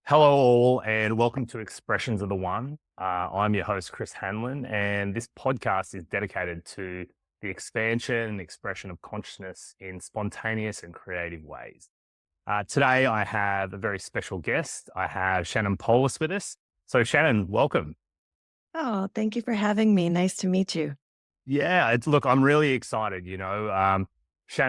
Hello, all, and welcome to Expressions of the One. I'm your host, Chris Hanlon, and this podcast is dedicated to the expansion and expression of consciousness in spontaneous and creative ways. Today, I have a very special guest. I have Shannon Poulos with us. So, Shannon, welcome. Oh, thank you for having me. Nice to meet you. Yeah, look, I'm really excited. Shannon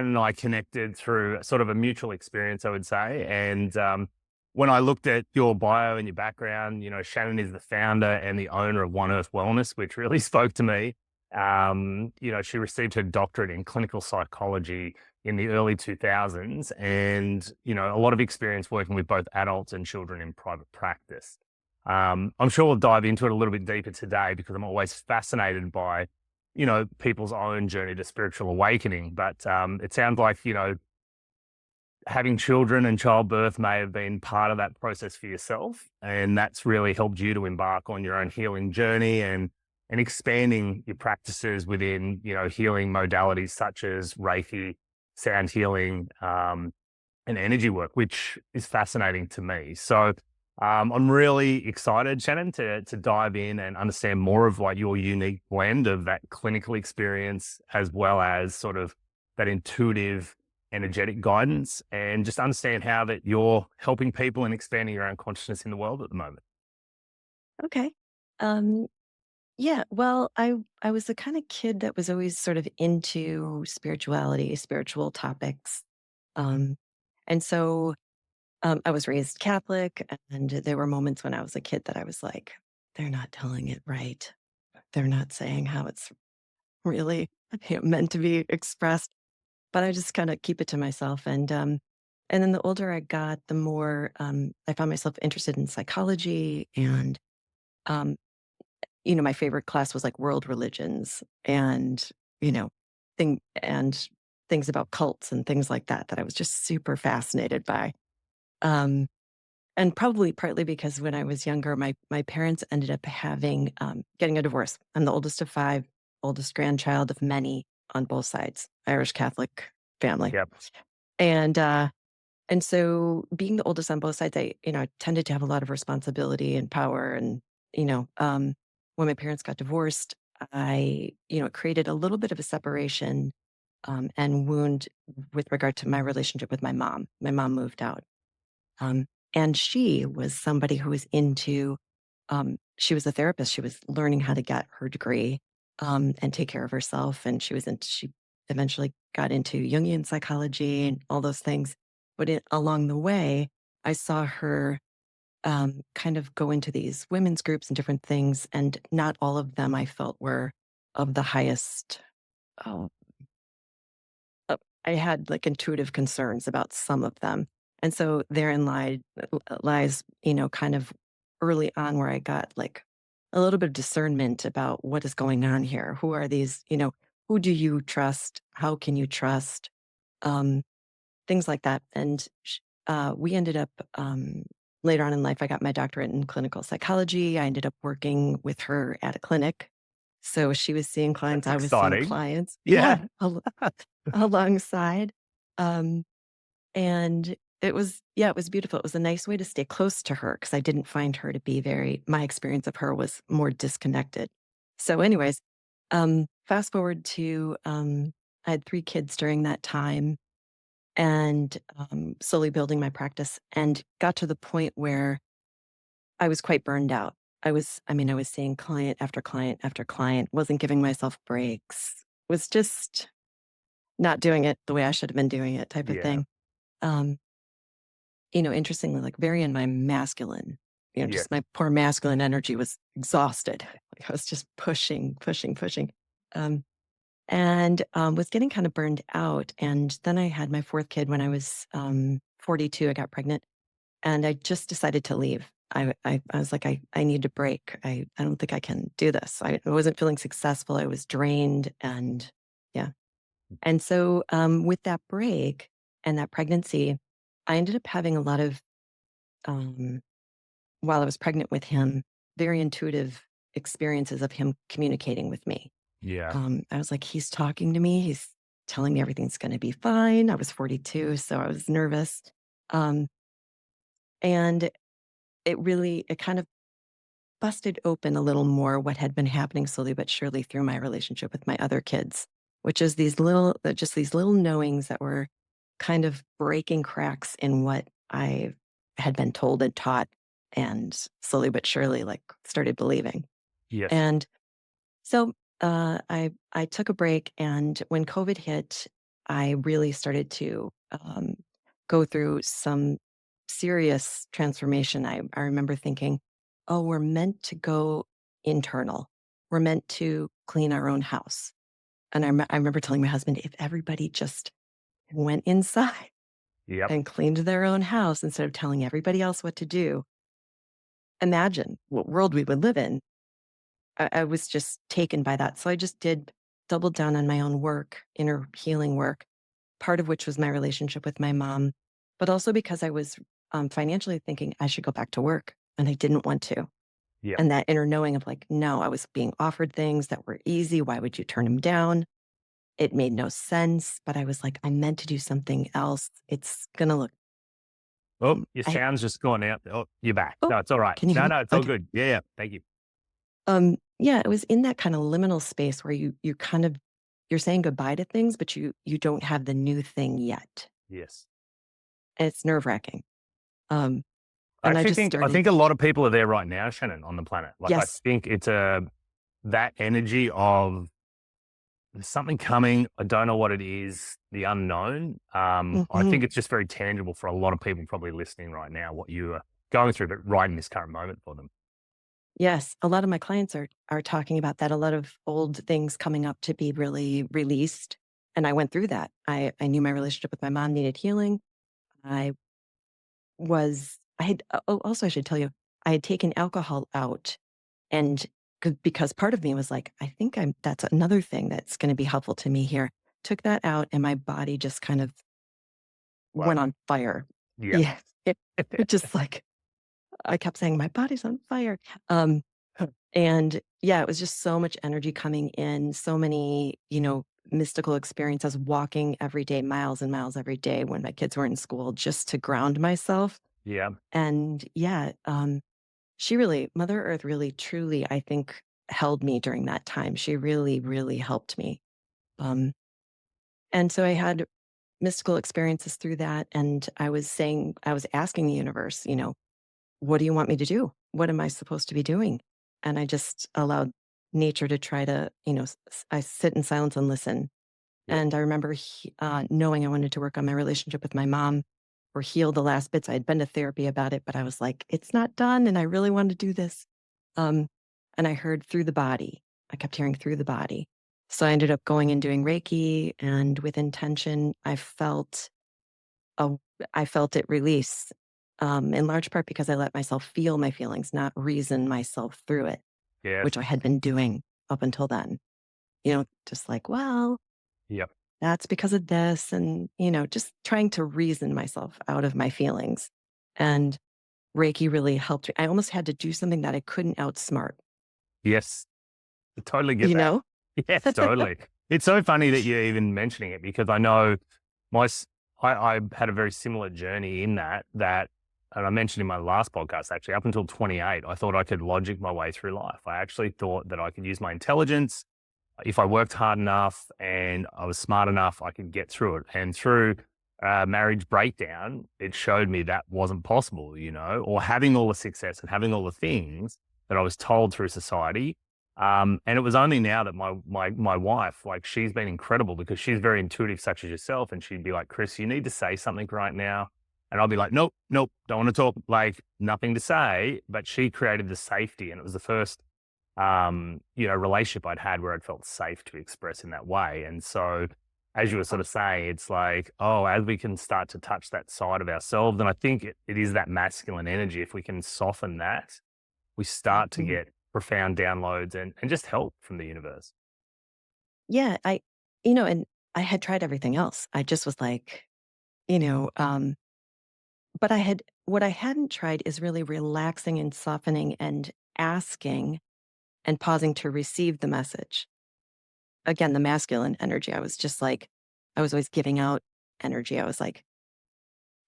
and I connected through sort of a mutual experience, I would say. And when I looked at your bio and your background, Shannon is the founder and the owner of One Earth Wellness, which really spoke to me. She received her doctorate in clinical psychology in the early 2000s and, a lot of experience working with both adults and children in private practice. I'm sure we'll dive into it a little bit deeper today because I'm always fascinated by people's own journey to spiritual awakening. But it sounds like, having children and childbirth may have been part of that process for yourself. And that's really helped you to embark on your own healing journey and expanding your practices within, healing modalities such as Reiki, sound healing, and energy work, which is fascinating to me. So I'm really excited, Shannon, to dive in and understand more of like your unique blend of that clinical experience as well as sort of that intuitive, energetic guidance, and just understand how that you're helping people and expanding your own consciousness in the world at the moment. Okay. Um, yeah, well, I was the kind of kid that was always sort of into spirituality, spiritual topics. Um, and so I was raised Catholic, and there were moments when I was a kid that I was like, they're not telling it right. They're not saying how it's really meant to be expressed. But I just kind of keep it to myself. And then the older I got, the more I found myself interested in psychology and um, my favorite class was like world religions and, you know, and things about cults and things like that, that I was just super fascinated by. Um, and probably partly because when I was younger, my parents ended up getting a divorce. I'm the oldest of five, oldest grandchild of many on both sides, Irish Catholic family. Yep. And and so being the oldest on both sides, I tended to have a lot of responsibility and power. And, you know, um, when my parents got divorced, it created a little bit of a separation and wound with regard to my relationship with my mom. My mom moved out. Um, and she was somebody who was she was a therapist. She was learning how to get her degree and take care of herself. And she eventually got into Jungian psychology and all those things. But along the way, I saw her kind of go into these women's groups and different things. And not all of them I felt were of the highest. Oh, I had like intuitive concerns about some of them. And so therein lies, kind of early on where I got like a little bit of discernment about what is going on here. Who are these, who do you trust? How can you trust? Um, Things like that. And we ended up later on in life, I got my doctorate in clinical psychology. I ended up working with her at a clinic. So she was seeing clients, That's I was seeing exciting. clients. Yeah. Yeah, alongside. Um, and it was beautiful. It was a nice way to stay close to her because I didn't find her to be my experience of her was more disconnected. So, anyways, fast forward to I had three kids during that time and slowly building my practice and got to the point where I was quite burned out. I was seeing client after client after client, wasn't giving myself breaks, was just not doing it the way I should have been doing it type of Yeah. thing. Um, Interestingly, like very in my masculine, just Yes. my poor masculine energy was exhausted. Like I was just pushing, pushing, pushing. Um, and was getting kind of burned out. And then I had my fourth kid when I was 42. I got pregnant and I just decided to leave. I was like, I need a break. I don't think I can do this. I wasn't feeling successful. I was drained and yeah. And so, with that break and that pregnancy, I ended up having a lot of, um, while I was pregnant with him, very intuitive experiences of him communicating with me. Yeah. I was like, he's talking to me. He's telling me everything's going to be fine. I was 42, so I was nervous. Um, and it kind of busted open a little more what had been happening slowly but surely through my relationship with my other kids, which is just these little knowings that were kind of breaking cracks in what I had been told and taught, and slowly but surely, like, started believing. Yes. And so I took a break, and when COVID hit, I really started to go through some serious transformation. I remember thinking, "Oh, we're meant to go internal. We're meant to clean our own house." And I remember telling my husband, "If everybody just went inside Yep. and cleaned their own house instead of telling everybody else what to do, imagine what world we would live in." I was just taken by that. So I just did double down on my own work, inner healing work, part of which was my relationship with my mom, but also because I was financially thinking I should go back to work and I didn't want to. Yep. And that inner knowing of like, no, I was being offered things that were easy. Why would you turn them down? It made no sense, but I was like, I meant to do something else. It's going to look, Oh, your I, sound's just gone out. Oh, you're back. oh, No, it's all right. can you hear No, me? no, it's all Okay. good. Yeah, yeah. Thank you. Yeah, it was in that kind of liminal space where you kind of you're saying goodbye to things, but you don't have the new thing yet. Yes. And it's nerve-wracking. Um, I and I actually just think I started think a lot of people are there right now, Shannon, on the planet. Like I yes. think it's that energy of there's something coming. I don't know what it is, the unknown. I Mhm. think it's just very tangible for a lot of people probably listening right now, what you are going through, but right in this current moment for them. Yes, a lot of my clients are talking about that, a lot of old things coming up to be really released, and I went through that. I knew my relationship with my mom needed healing. I I had also I should tell you, I had taken alcohol out. And because part of me was like, I think that's another thing that's going to be helpful to me here. Took that out and my body just kind of Wow. went on fire. Yeah. Yeah. It just like, I kept saying, my body's on fire. Um, and yeah, it was just so much energy coming in, so many, mystical experiences, walking every day, miles and miles every day when my kids were in school, just to ground myself. Yeah. And yeah, Mother Earth really, truly, I think, held me during that time. She really, really helped me. Um, and so I had mystical experiences through that. And I was asking the universe, what do you want me to do? What am I supposed to be doing? And I just allowed nature to try to, I sit in silence and listen. Yep. And I remember knowing I wanted to work on my relationship with my mom or heal the last bits. I had been to therapy about it, but I was like, it's not done. And I really want to do this. Um, and I heard through the body. I kept hearing through the body. So I ended up going and doing Reiki. And with intention, a, I felt it release, in large part because I let myself feel my feelings, not reason myself through it, Yes. which I had been doing up until then. Just like, well, Yep. that's because of this. And, just trying to reason myself out of my feelings. And Reiki really helped. I almost had to do something that I couldn't outsmart, Yes. I totally get you that. know? Yes, totally. It's so funny that you're even mentioning it because I know my s- I had a very similar journey in that and I mentioned in my last podcast actually up until 28 I thought I could logic my way through life. I actually thought that I could use my intelligence if I worked hard enough and I was smart enough I could get through it. And through marriage breakdown, it showed me that wasn't possible, or having all the success and having all the things that I was told through society. And it was only now that my wife, like she's been incredible because she's very intuitive, such as yourself, and she'd be like, "Chris, you need to say something right now," and I'll be like, "Nope, nope, don't want to talk." Like nothing to say, but she created the safety, and it was the first, relationship I'd had where it felt safe to express in that way. And so, as you were sort of saying, it's like, oh, as we can start to touch that side of ourselves, and I think it is that masculine energy. If we can soften that, we start to Mhm. get profound downloads and just help from the universe. Yeah. And I had tried everything else. I just was like, you know, um, but what I hadn't tried is really relaxing and softening and asking and pausing to receive the message. Again, the masculine energy. I was just like, I was always giving out energy. I was like,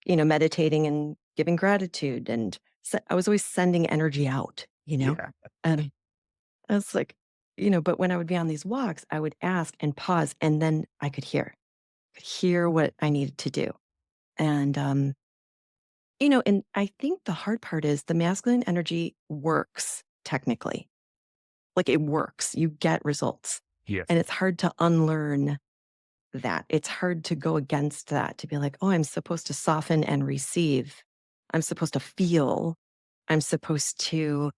meditating and giving gratitude and I was always sending energy out, you know? Yeah. And I was like, but when I would be on these walks, I would ask and pause, and then I could hear what I needed to do. And, and I think the hard part is the masculine energy works technically. Like it works, you get results. Yes. And it's hard to unlearn that. It's hard to go against that, to be like, oh, I'm supposed to soften and receive. I'm supposed to feel. I'm supposed to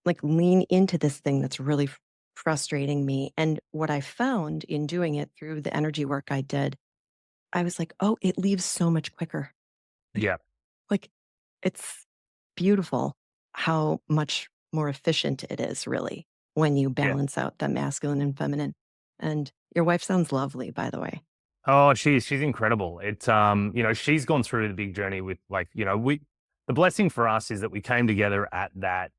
like lean into this thing that's really frustrating me. And what I found in doing it through the energy work I did, I was like, oh, it leaves so much quicker. Yeah. Like it's beautiful how much more efficient it is, really, when you Yeah. balance out the masculine and feminine. And your wife sounds lovely, by the way. Oh, she's incredible. She's gone through the big journey with like, the blessing for us is that we came together at that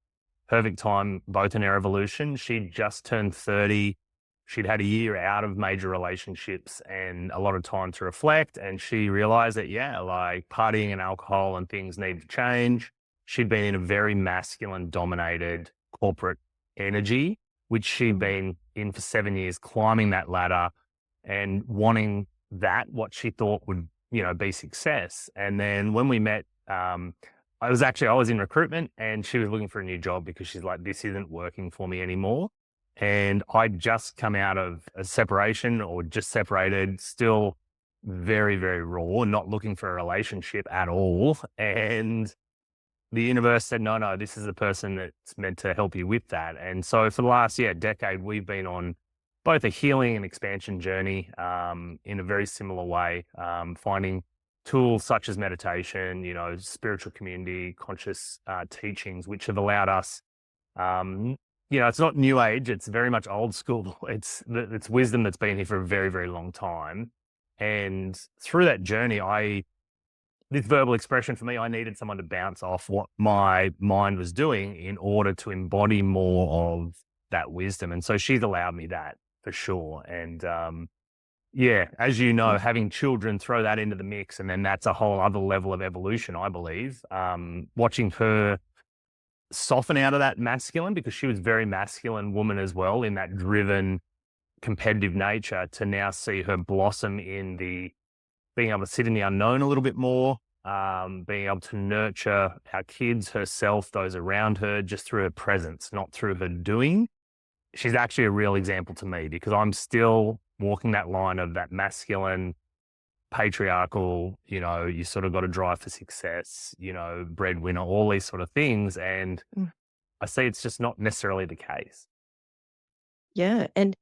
perfect time, both in our evolution. She'd just turned 30. She'd had a year out of major relationships and a lot of time to reflect. And she realized that, yeah, like partying and alcohol and things need to change. She'd been in a very masculine dominated corporate energy, which she'd Mm. been in for 7 years, climbing that ladder and wanting that, what she thought would, be success. And then when we met, I was in recruitment and she was looking for a new job because she's like, this isn't working for me anymore. And I'd just come out of a separation or just separated, still very, very raw, not looking for a relationship at all. And the universe said, no, no, this is the person that's meant to help you with that. And so for the last, decade, we've been on both a healing and expansion journey in a very similar way, finding tools such as meditation, spiritual community, conscious teachings, which have allowed us, um, it's not new age, it's very much old school. It's wisdom that's been here for a very, very long time. And through that journey, this verbal expression for me, I needed someone to bounce off what my mind was doing in order to embody more of that wisdom. And so she's allowed me that for sure. And yeah, as you know, having children, throw that into the mix, and then that's a whole other level of evolution, I believe. Watching her soften out of that masculine, because she was very masculine woman as well, in that driven, competitive nature, to now see her blossom in the being able to sit in the unknown a little bit more, being able to nurture our kids, herself, those around her, just through her presence, not through her doing. She's actually a real example to me because I'm still walking that line of that masculine, patriarchal, you sort of got to drive for success, breadwinner, all these sort of things. And Mm. I see it's just not necessarily the case. Yeah. And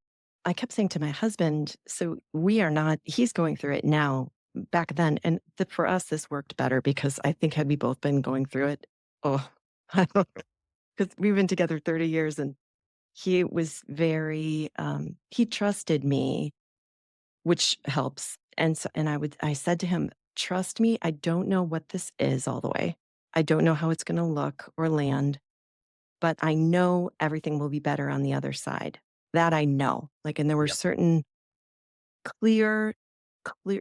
I kept saying to my husband, so we are not, he's going through it now, back then. And for us, this worked better because I think had we both been going through it, oh, I don't know, because we've been together 30 years and he was very, he trusted me, which helps. And so, I said to him, trust me, I don't know what this is all the way. I don't know how it's going to look or land, but I know everything will be better on the other side. That I know. Like, and there were Yep. certain clear,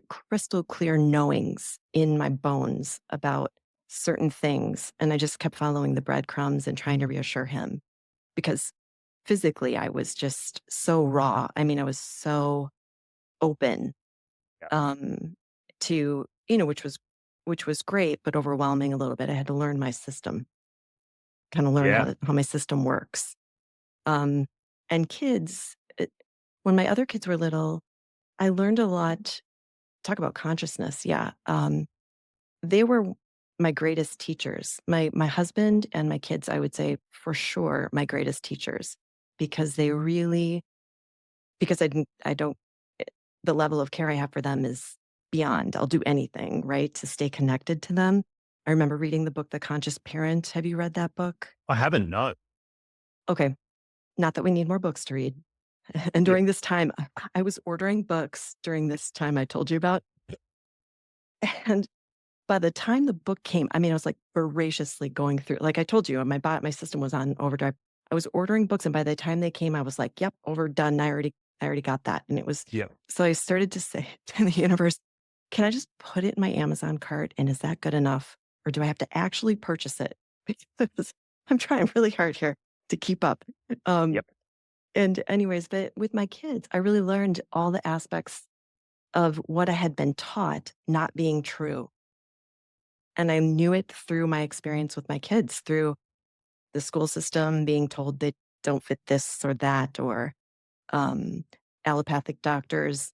crystal clear knowings in my bones about certain things. And I just kept following the breadcrumbs and trying to reassure him because physically I was just so raw. I mean, I was so open Yep. um, to, which was great, but overwhelming a little bit. I had to learn my system, kind of learn Yeah. how my system works. Um, and kids, when my other kids were little, I learned a lot. Talk about consciousness. Yeah. They were my greatest teachers. My husband and my kids, I would say for sure, my greatest teachers because they really, because I don't, the level of care I have for them is beyond. I'll do anything, right, to stay connected to them. I remember reading the book, The Conscious Parent. Have you read that book? I haven't, no. Okay. Not that we need more books to read. And Yeah. during this time, I was ordering books during this time I told you about. And by the time the book came, I mean, I was like voraciously going through, like I told you, my system was on overdrive. I was ordering books, and by the time they came, I was like, "Yep, overdone. I already got that." And it was Yeah. so I started to say to the universe, "Can I just put it in my Amazon cart, and is that good enough, or do I have to actually purchase it?" because I'm trying really hard here to keep up. Um, Yep. and anyways, but with my kids, I really learned all the aspects of what I had been taught not being true. And I knew it through my experience with my kids, through the school system being told they don't fit this or that, or um, allopathic doctors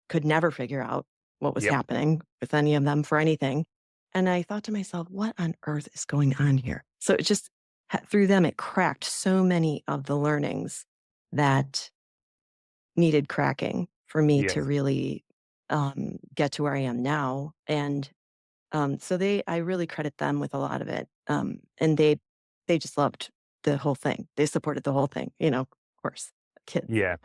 could never figure out what was Yep. happening with any of them for anything. And I thought to myself, what on earth is going on here? So it just, through them, it cracked so many of the learnings that needed cracking for me to Yes. really get to where I am now. And so I really credit them with a lot of it. And they just loved the whole thing. They supported the whole thing, of course, kids. Yeah.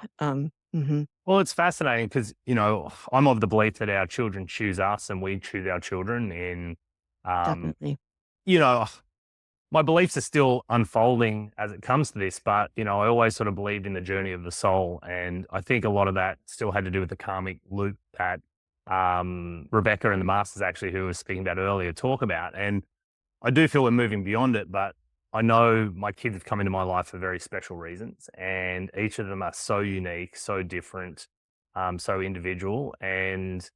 Mhm, Well, it's fascinating because, I'm of the belief that our children choose us and we choose our children. Um, definitely. you know, my beliefs are still unfolding as it comes to this, but, I always sort of believed in the journey of the soul. And I think a lot of that still had to do with the karmic loop that Rebecca and the Masters, actually, who was speaking about earlier, talk about. And I do feel we're moving beyond it, but I know my kids have come into my life for very special reasons, and each of them are so unique, so different, so individual, and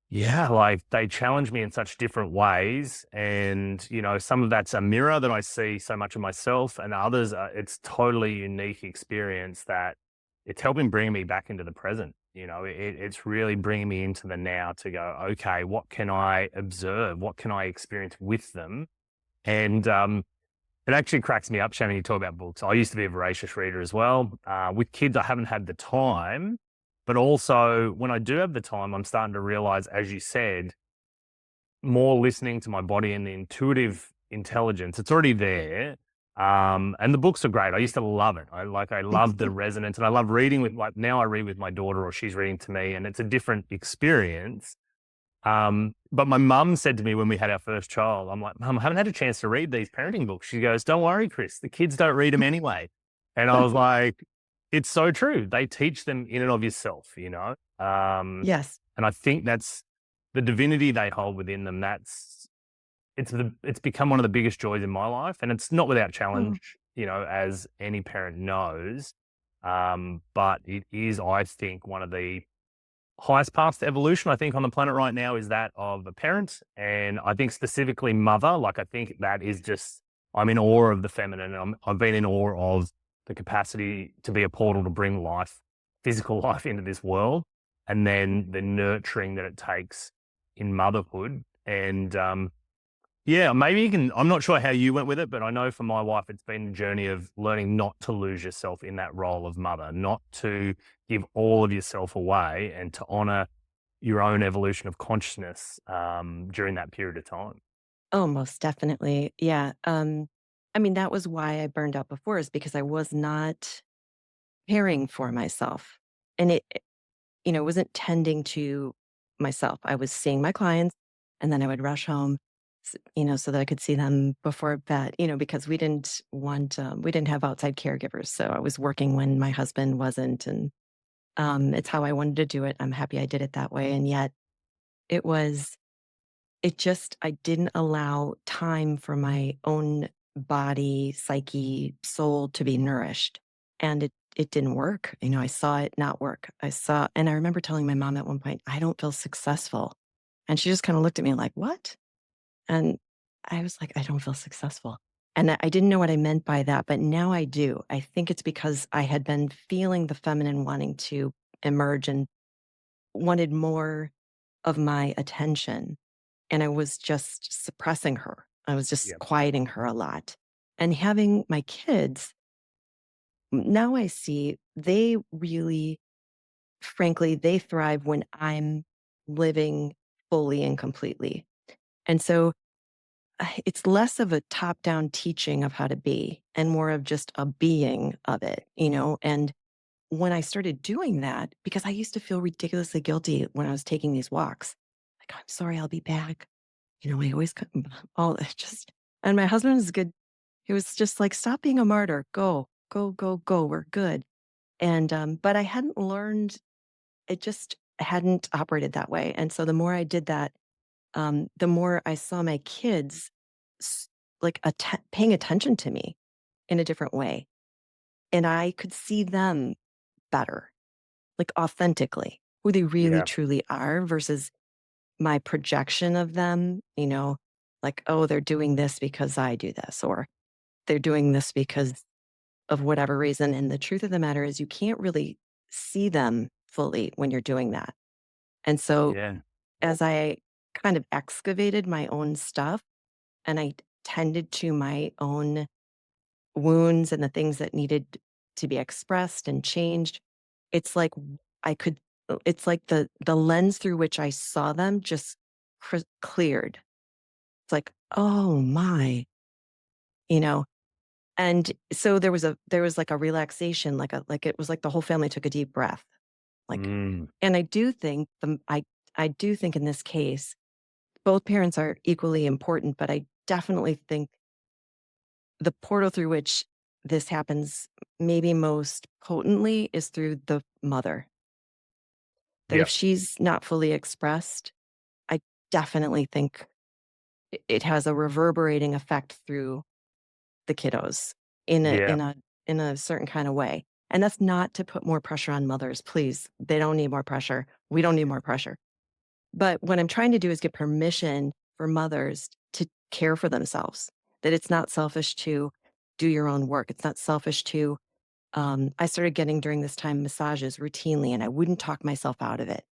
yeah, like they challenge me in such different ways. And some of that's a mirror that I see so much of myself, and others, it's totally unique experience that it's helping bring me back into the present. It's really bringing me into the now to go, okay, what can I observe? What can I experience with them? And it actually cracks me up, Shannon, you talk about books. I used to be a voracious reader as well. With kids, I haven't had the time, but also when I do have the time, I'm starting to realize, as you said, more listening to my body and the intuitive intelligence. It's already there. And the books are great. I used to love it. I love the resonance, and I love reading with, like, now I read with my daughter or she's reading to me, and it's a different experience. But my mum said to me when we had our first child, I'm like, "Mum, I haven't had a chance to read these parenting books." She goes, "Don't worry, Chris, the kids don't read them anyway." And I was like, it's so true. They teach them in and of yourself. Yes. And I think that's the divinity they hold within them. It's become one of the biggest joys in my life. And it's not without Oh, challenge, as any parent knows. But it is, I think, one of the highest path to evolution, I think, on the planet right now is that of a parent. And I think specifically mother, like, I think that is just, I'm in awe of the feminine. And I've been in awe of the capacity to be a portal to bring life, physical life into this world. And then the nurturing that it takes in motherhood. And yeah, maybe you can. I'm not sure how you went with it, but I know for my wife, it's been a journey of learning not to lose yourself in that role of mother, not to give all of yourself away, and to honor your own evolution of consciousness during that period of time. oh, most definitely. Yeah. I mean, that was why I burned out before, is because I was not caring for myself. And wasn't tending to myself. I was seeing my clients, and then I would rush home, so that I could see them before bed, because we didn't have outside caregivers. So I was working when my husband wasn't. And it's how I wanted to do it. I'm happy I did it that way. And yet it was, I didn't allow time for my own body, psyche, soul to be nourished. And it didn't work. I saw it not work. And I remember telling my mom at one point, I don't feel successful. And she just kind of looked at me like, what? And I was like, I don't feel successful. And I didn't know what I meant by that, but now I do. I think it's because I had been feeling the feminine wanting to emerge and wanted more of my attention. And I was just suppressing her. I was just Yeah. quieting her a lot. And having my kids, now I see they really, frankly, they thrive when I'm living fully and completely. And so it's less of a top down teaching of how to be and more of just a being of it. And when I started doing that, because I used to feel ridiculously guilty when I was taking these walks, like, I'm sorry, I'll be back. I always come, all just, and my husband is good. He was just like, stop being a martyr. Go, go, go, go. We're good. And, but I hadn't learned, it just hadn't operated that way. And so the more I did that, the more I saw my kids like paying attention to me in a different way. And I could see them better, like authentically, who they really Yeah. truly are versus my projection of them, like, oh, they're doing this because I do this, or they're doing this because of whatever reason. And the truth of the matter is, you can't really see them fully when you're doing that. And so, Yeah. as I kind of excavated my own stuff and I tended to my own wounds and the things that needed to be expressed and changed, it's like I could, it's like the lens through which I saw them just cleared. It's like, oh my, you know, and so there was like a relaxation, like it was like the whole family took a deep breath. Like, Mm. and I do think in this case, both parents are equally important, but I definitely think the portal through which this happens maybe most potently is through the mother. That if Yeah. she's not fully expressed, I definitely think it has a reverberating effect through the kiddos in a Yeah. in a in a certain kind of way. And that's not to put more pressure on mothers, please. They don't need more pressure. We don't need more pressure. But what I'm trying to do is get permission for mothers to care for themselves. That it's not selfish to do your own work. It's not selfish to I started getting during this time massages routinely and I wouldn't talk myself out of it.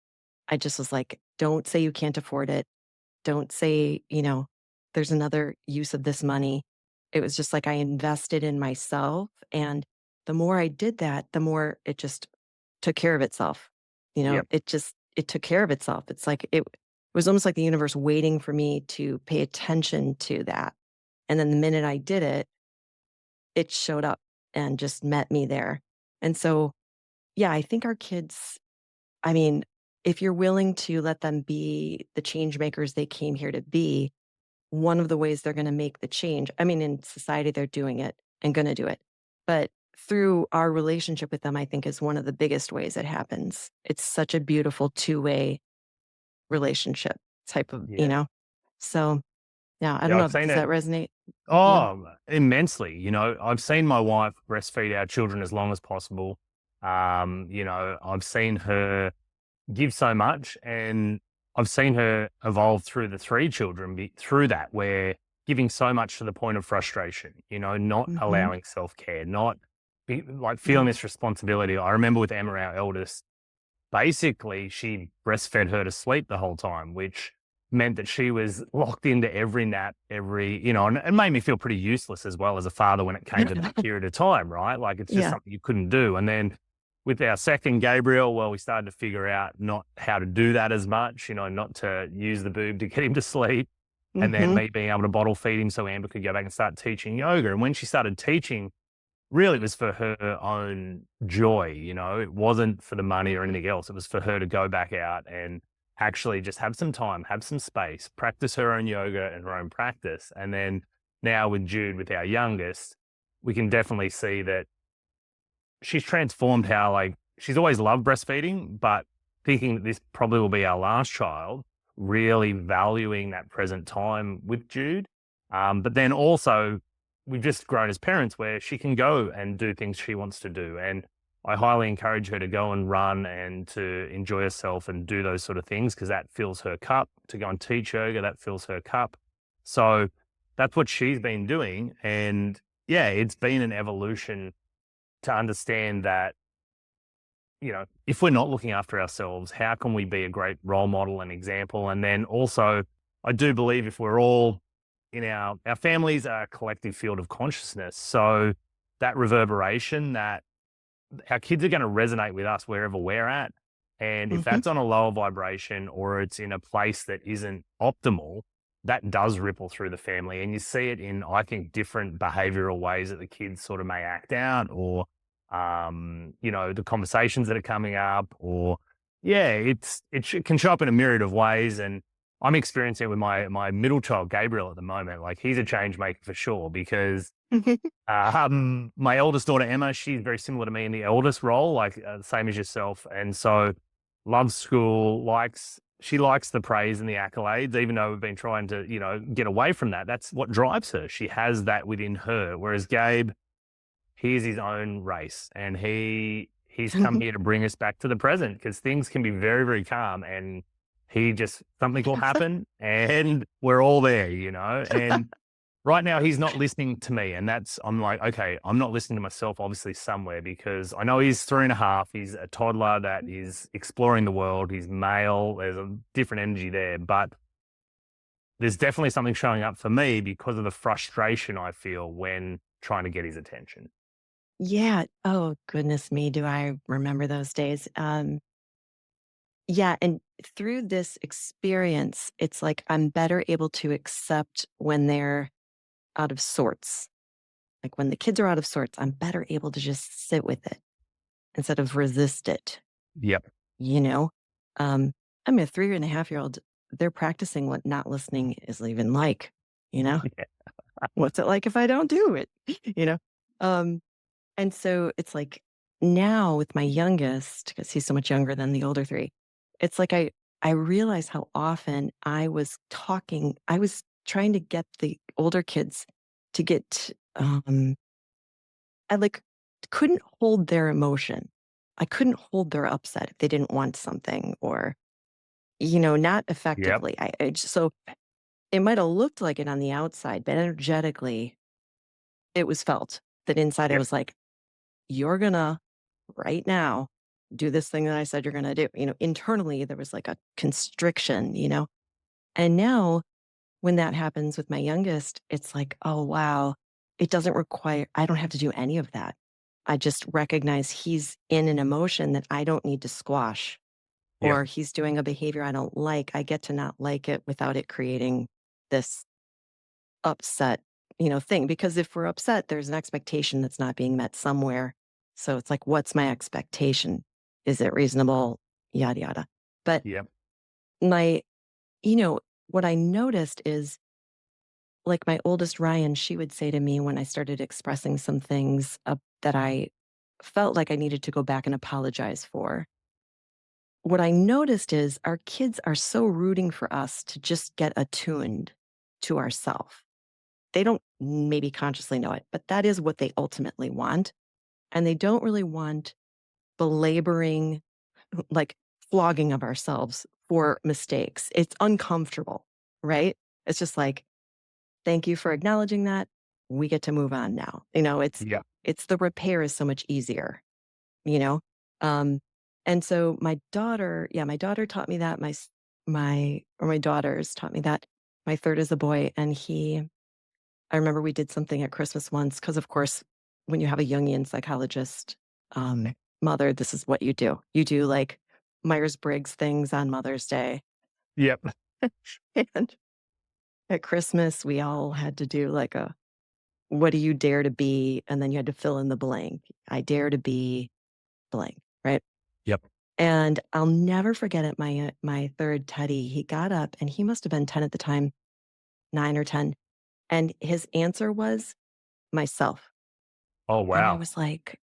I just was like, don't say you can't afford it. Don't say, there's another use of this money. It was just like I invested in myself. And the more I did that, the more it just took care of itself. Yeah. It took care of itself. It's like it was almost like the universe waiting for me to pay attention to that. And then the minute I did it, it showed up and just met me there. And so, yeah, I think our kids, I mean, if you're willing to let them be the change makers they came here to be, one of the ways they're gonna make the change, I mean, in society, they're doing it and gonna do it. But through our relationship with them, I think is one of the biggest ways it happens. It's such a beautiful two-way relationship type of, Yeah. So, yeah, I Yeah. don't I've know, seen does it. that resonate? Yeah. Oh, immensely. I've seen my wife breastfeed our children as long as possible. I've seen her give so much, and I've seen her evolve through the three children through that, where giving so much to the point of frustration, not Mhm. allowing self-care, not like feeling Yep. this responsibility. I remember with Emma, our eldest, basically she breastfed her to sleep the whole time, which meant that she was locked into every nap, and it made me feel pretty useless as well as a father when it came to that period of time, right? Like it's just Yeah. something you couldn't do. And then with our second Gabriel, well, we started to figure out not how to do that as much, not to use the boob to get him to sleep. And then Mhm. me being able to bottle feed him so Amber could go back and start teaching yoga. And when she started teaching, really, it was for her own joy, It wasn't for the money or anything else. It was for her to go back out and actually just have some time, have some space, practice her own yoga and her own practice. And then now with Jude, with our youngest, we can definitely see that she's transformed how, like, she's always loved breastfeeding, but thinking that this probably will be our last child, really valuing that present time with Jude. But then also, we've just grown as parents where she can go and do things she wants to do. And I highly encourage her to go and run and to enjoy herself and do those sort of things because that fills her cup. To go and teach yoga, that fills her cup. So that's what she's been doing. And yeah, it's been an evolution to understand that, if we're not looking after ourselves, how can we be a great role model and example? And then also, I do believe if we're all in our families are a collective field of consciousness. So that reverberation, that our kids are going to resonate with us wherever we're at. And if Mhm. that's on a lower vibration or it's in a place that isn't optimal, that does ripple through the family. And you see it in, I think, different behavioral ways that the kids sort of may act out or, the conversations that are coming up or, yeah, it can show up in a myriad of ways. And I'm experiencing it with my middle child, Gabriel, at the moment. Like he's a change maker for sure because my eldest daughter, Emma, she's very similar to me in the eldest role, like the same as yourself. And so loves school, likes she likes the praise and the accolades, even though we've been trying to, get away from that. That's what drives her. She has that within her. Whereas Gabe, he's his own race, and he's come here to bring us back to the present, because things can be very, very calm, and he just something will happen and we're all there, and right now he's not listening to me, and I'm like, okay, I'm not listening to myself obviously somewhere, because I know he's 3.5, he's a toddler that is exploring the world, he's male, there's a different energy there, but there's definitely something showing up for me because of the frustration I feel when trying to get his attention. Yeah. Oh, goodness me, do I remember those days. Yeah, and through this experience, it's like I'm better able to accept when they're out of sorts. Like when the kids are out of sorts, I'm better able to just sit with it instead of resist it, Yep. you know? Um, I mean, a 3.5-year-old, they're practicing what not listening is even like, you know? What's it like if I don't do it? You know? Um, and so it's like now with my youngest, because he's so much younger than the older three, it's like I realize how often I was trying to get the older kids to get I like couldn't hold their emotion. I couldn't hold their upset if they didn't want something or, not Yep. effectively. So it might have looked like it on the outside, but energetically it was felt that inside I Yep. was like, you're gonna right now do this thing that I said you're gonna do. Internally there was like a constriction, And now when that happens with my youngest, it's like, oh wow, I don't have to do any of that. I just recognize he's in an emotion that I don't need to squash, Yep. or he's doing a behavior I don't like. I get to not like it without it creating this upset, thing. Because if we're upset, there's an expectation that's not being met somewhere. So it's like, what's my expectation? Is it reasonable? Yada, yada. But Yep. my, you know, what I noticed is like my oldest Ryan, she would say to me when I started expressing some things that I felt like I needed to go back and apologize for. What I noticed is our kids are so rooting for us to just get attuned to ourself. They don't maybe consciously know it, but that is what they ultimately want. And they don't really want belaboring, like flogging of ourselves for mistakes. It's uncomfortable, right? It's just like, thank you for acknowledging that. We get to move on now. Yep. It's the repair is so much easier, you know? Um, and so my daughter taught me that. My daughters taught me that. My third is a boy, and I remember we did something at Christmas once because, of course, when you have a Jungian psychologist mother, this is what you do. You do like Myers Briggs things on Mother's Day. Yep. And at Christmas, we all had to do like a what do you dare to be? And then you had to fill in the blank. I dare to be blank, right? Yep. And I'll never forget it. My third Teddy, he got up and he must have been 10 at the time, 9 or 10. And his answer was myself. Oh, And I wow. was like,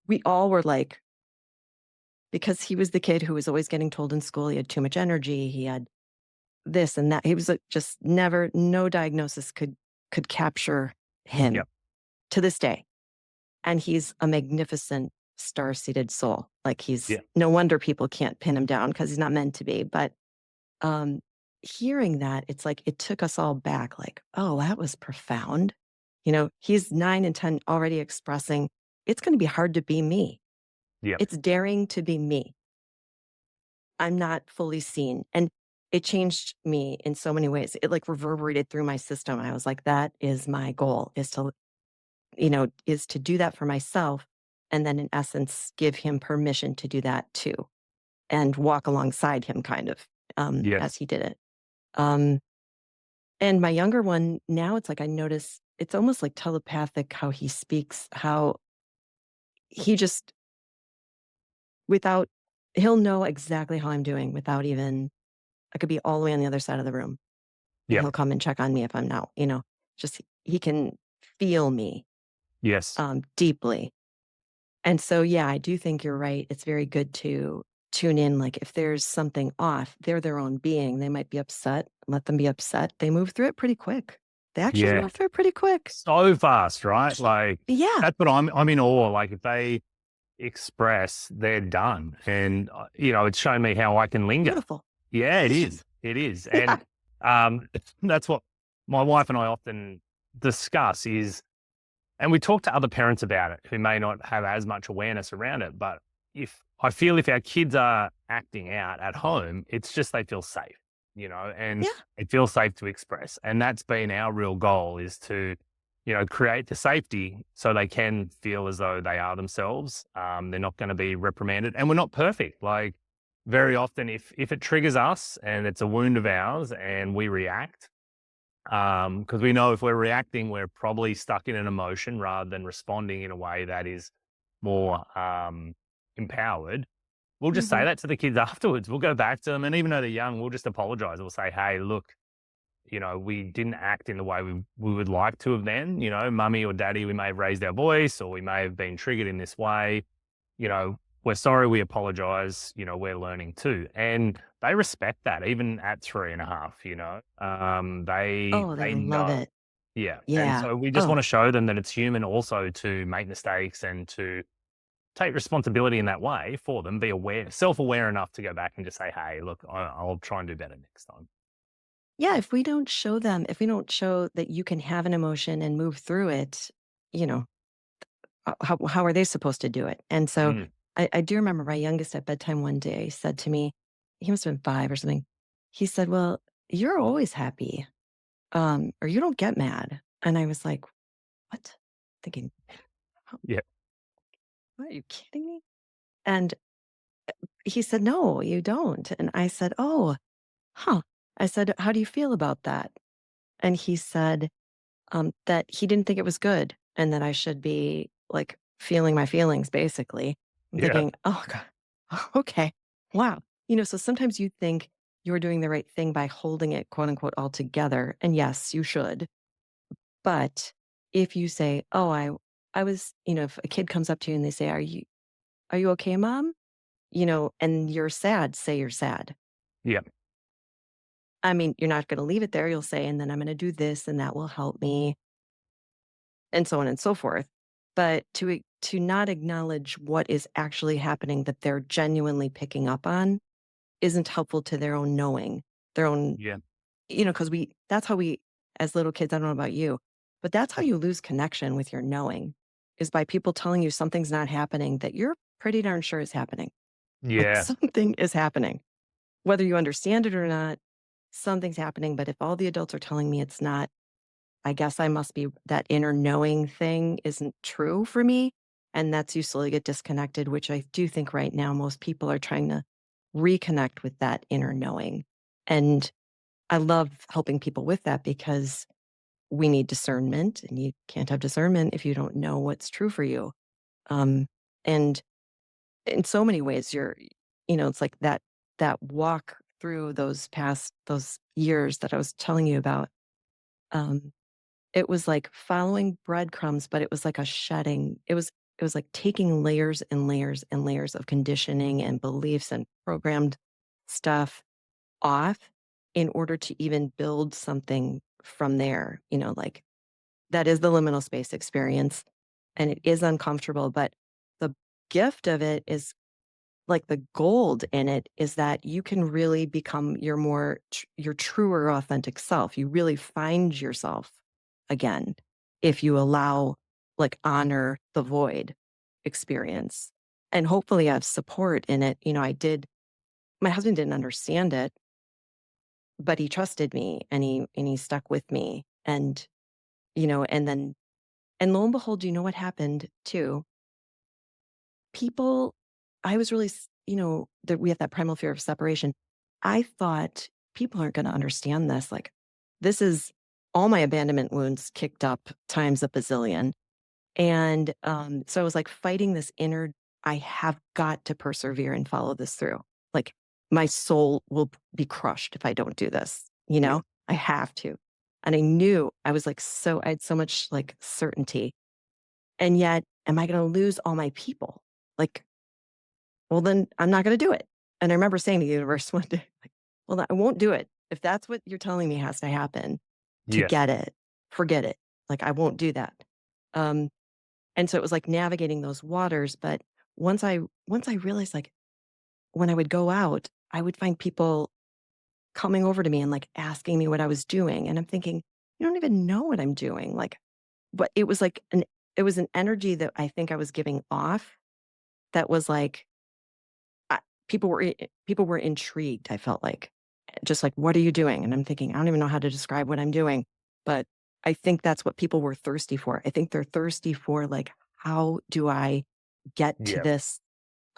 we all were like, because he was the kid who was always getting told in school he had too much energy. He had this and that. He was just never, no diagnosis could capture him Yep. to this day. And he's a magnificent star-seated soul. Like he's Yep. no wonder people can't pin him down because he's not meant to be. But um hearing that, it's like it took us all back, like, oh, that was profound. He's 9 and 10 already expressing it's going to be hard to be me. Yep. It's daring to be me. I'm not fully seen. And it changed me in so many ways. It like reverberated through my system. I was like, that is my goal is to do that for myself. And then in essence, give him permission to do that too and walk alongside him kind of as Yes. he did it. Um, and my younger one, now it's like I notice it's almost like telepathic how he speaks, how he just without he'll know exactly how I'm doing without even I could be all the way on the other side of the room and Yep. he'll come and check on me if I'm not, just he can feel me Yes. deeply. And so, yeah, I do think you're right. It's very good to tune in, like, if there's something off, they're their own being. They might be upset, let them be upset. They move through it pretty quick. They actually Yeah. move through it pretty quick. So fast, right? Like, Yeah, that's what I'm in awe. Like, if they express, they're done. And, it's shown me how I can linger. beautiful. Yeah, it is. It is. Yeah. And that's what my wife and I often discuss is, and we talk to other parents about it who may not have as much awareness around it. But if our kids are acting out at home, it's just they feel safe, and Yeah. they feel safe to express. And that's been our real goal is to, create the safety so they can feel as though they are themselves. They're not going to be reprimanded, and we're not perfect. Like very often, if it triggers us and it's a wound of ours and we react, because we know if we're reacting, we're probably stuck in an emotion rather than responding in a way that is more empowered. We'll just say Mhm. that to the kids afterwards. We'll go back to them, and even though they're young, we'll just apologize. We'll say, "Hey, look, we didn't act in the way we would like to have then. Mummy or daddy, we may have raised our voice, or we may have been triggered in this way. We're sorry, we apologize. We're learning too." And they respect that, even at 3.5, they Oh, they they love know. it. Yeah. And Yeah. so we just Oh, want to show them that it's human also to make mistakes and to take responsibility in that way for them, be aware, self-aware enough to go back and just say, "Hey, look, I'll try and do better next time." yeah, if we don't show that you can have an emotion and move through it, you know, how are they supposed to do it? And so Mm, I do remember my youngest at bedtime one day said to me, he must have been 5 or something. He said, "Well, you're always happy, or you don't get mad." And I was like, "What?" Thinking, "Oh, yeah. what, are you kidding me?" And he said, "No, you don't." And I said, "Oh, huh." I said, "How do you feel about that?" And he said, that he didn't think it was good and that I should be like feeling my feelings, basically. I'm Yeah. thinking, oh, God, okay, wow. So sometimes you think you're doing the right thing by holding it, quote unquote, all together. And yes, you should. But if you say, oh, I was, if a kid comes up to you and they say, are you okay, mom? And you're sad, say you're sad. Yeah. I mean, you're not going to leave it there. You'll say, and then I'm going to do this and that will help me and so on and so forth. But to not acknowledge what is actually happening that they're genuinely picking up on isn't helpful to their own knowing, their own, Yeah. because that's how we, as little kids, I don't know about you, but that's how you lose connection with your knowing is by people telling you something's not happening that you're pretty darn sure is happening. Like Yeah. something is happening, whether you understand it or not, something's happening. But if all the adults are telling me it's not, I guess I must be that inner knowing thing isn't true for me, and that's you slowly get disconnected, which I do think right now most people are trying to reconnect with that inner knowing. And I love helping people with that because we need discernment, and you can't have discernment if you don't know what's true for you. Um, and in so many ways, it's like that walk through those years that I was telling you about. Um, It was like following breadcrumbs, but it was like a shedding. It was like taking layers and layers and layers of conditioning and beliefs and programmed stuff off in order to even build something from there, like that is the liminal space experience and it is uncomfortable, but the gift of it is like the gold in it is that you can really become your truer authentic self. You really find yourself again if you allow like honor the void experience and hopefully have support in it. My husband didn't understand it, but he trusted me and he stuck with me and then and lo and behold, you know what happened too? People I was really that we have that primal fear of separation. I thought people aren't going to understand this. Like, this is all my abandonment wounds kicked up times a bazillion. And so I was like fighting this inner, I have got to persevere and follow this through. Like, my soul will be crushed if I don't do this. Yeah. I have to. And I knew I was like, I had so much like certainty. And yet, am I going to lose all my people? Like, well, then I'm not going to do it. And I remember saying to the universe one day, like, well, I won't do it. If that's what you're telling me has to happen to Yes. get it, forget it. Like, I won't do that. Um, and so it was like navigating those waters. But once I realized, like, when I would go out, I would find people coming over to me and like asking me what I was doing. And I'm thinking, you don't even know what I'm doing. Like, but it was an energy that I think I was giving off that was like, I, people were intrigued. I felt like, just like, what are you doing? And I'm thinking, I don't even know how to describe what I'm doing, but I think that's what people were thirsty for. I think they're thirsty for, like, how do I get to Yeah. this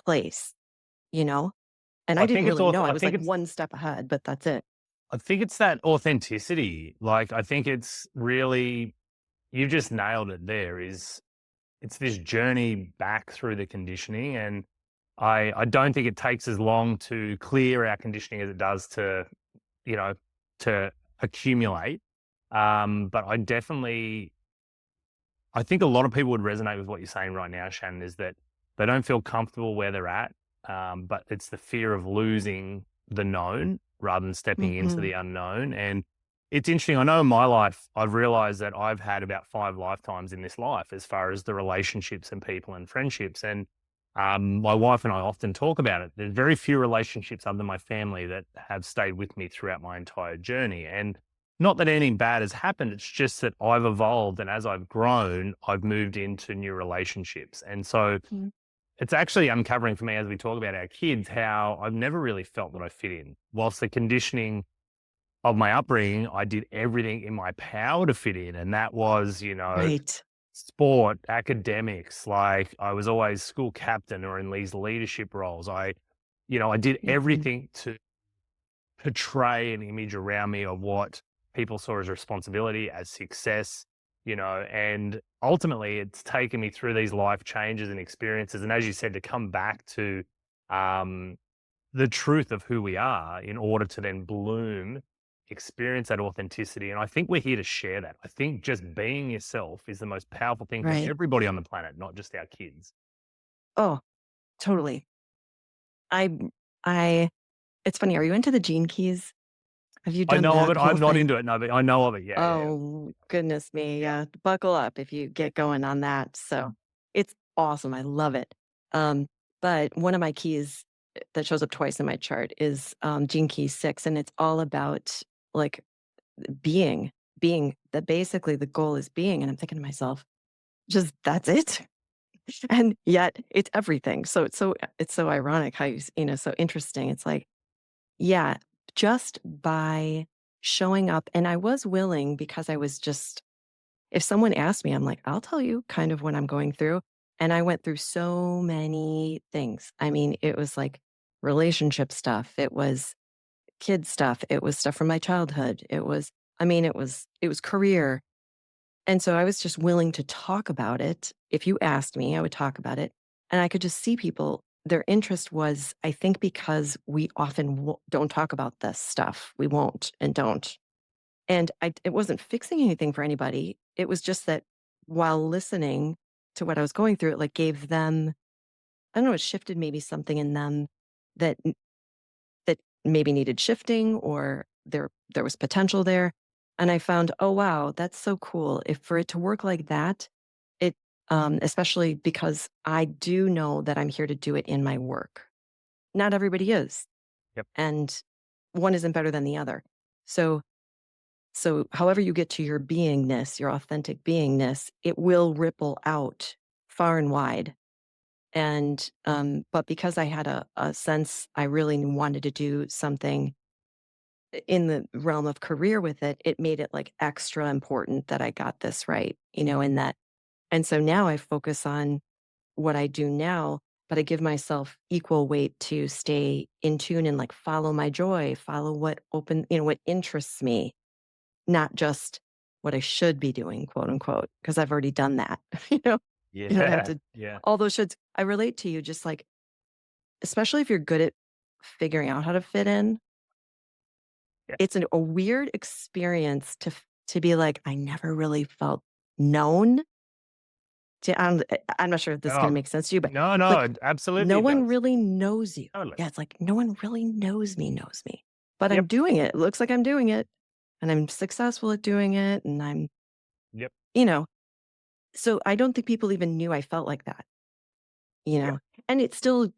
place, you know? And I I didn't think it's really auth know. I I was think like it's one step ahead, but that's it. I think it's that authenticity. Like, I think it's really, you've just nailed it there, is it's this journey back through the conditioning. And I don't think it takes as long to clear our conditioning as it does to, you know, to accumulate. But I think a lot of people would resonate with what you're saying right now, Shannon, is that they don't feel comfortable where they're at, but it's the fear of losing the known rather than stepping into Hmm. the unknown. And it's interesting. I know in my life, I've realized that I've had about 5 lifetimes in this life as far as the relationships and people and friendships. And my wife and I often talk about it. There's very few relationships under my family that have stayed with me throughout my entire journey. And not that anything bad has happened, it's just that I've evolved, and as I've grown, I've moved into new relationships. And so Hmm. it's actually uncovering for me as we talk about our kids how I've never really felt that I fit in. Whilst the conditioning of my upbringing, I did everything in my power to fit in. And that was, Right. sport, academics, like I was always school captain or in these leadership roles. I did Hmm. everything to portray an image around me of what people saw as responsibility, as success, and ultimately it's taken me through these life changes and experiences. And as you said, to come back to um, the truth of who we are in order to then bloom, experience that authenticity. And I think we're here to share that. I think just being yourself is the most powerful thing for Right. everybody on the planet, not just our kids. Oh, totally. I, I, it's funny. Are you into the Gene Keys? Have you I done know of that it. whole I'm not thing? into it. No, but I know of it. Yeah, yeah, Oh, goodness me, yeah, buckle up if you get going on that, so, it's awesome, I love it, but one of my keys, that shows up twice in my chart is, Gene Key 6, and it's all about, like, being that basically the goal is being, and I'm thinking to myself, "Just that's it?" And yet, it's everything, so it's so ironic how so interesting, it's like, yeah, just by showing up, and I was willing because I was just if someone asked me, I'm like, "I'll tell you kind of what I'm going through." And I went through so many things. I mean, it was like relationship stuff, it was kid stuff, it was stuff from my childhood, it was career. And so I was just willing to talk about it. If you asked me, I would talk about it. And I could just see people, their interest was, I think, because we often don't talk about this stuff. We won't and don't. And it wasn't fixing anything for anybody. It was just that while listening to what I was going through, it like gave them, I don't know, it shifted maybe something in them that that maybe needed shifting, or there was potential there. And I found, oh wow, that's so cool. If for it to work like that, it especially because I do know that I'm here to do it in my work. Not everybody is. yeah. And one isn't better than the other. So however you get to your beingness, your authentic beingness, it will ripple out far and wide. And but because I had a sense I really wanted to do something in the realm of career with it, it made it like extra important that I got this right, in that. And so now I focus on what I do now, but I give myself equal weight to stay in tune and like follow my joy, follow what interests me, not just what I should be doing, quote unquote, because I've already done that. you know, you don't have Yeah, to, yeah, all those shoulds. I relate to you just like, especially if you're good at figuring out how to fit in, yeah. it's a weird experience to be like, I never really felt known I'm not sure if this is Oh, gonna make sense to you, but no, no, like, absolutely no it one does. really knows you. Totally. Yeah, it's like no one really knows me, but I'm Yep. doing it. It looks like I'm doing it, and I'm successful at doing it, and I'm, Yep. you know, so I don't think people even knew I felt like that, you Yep. know? And it's still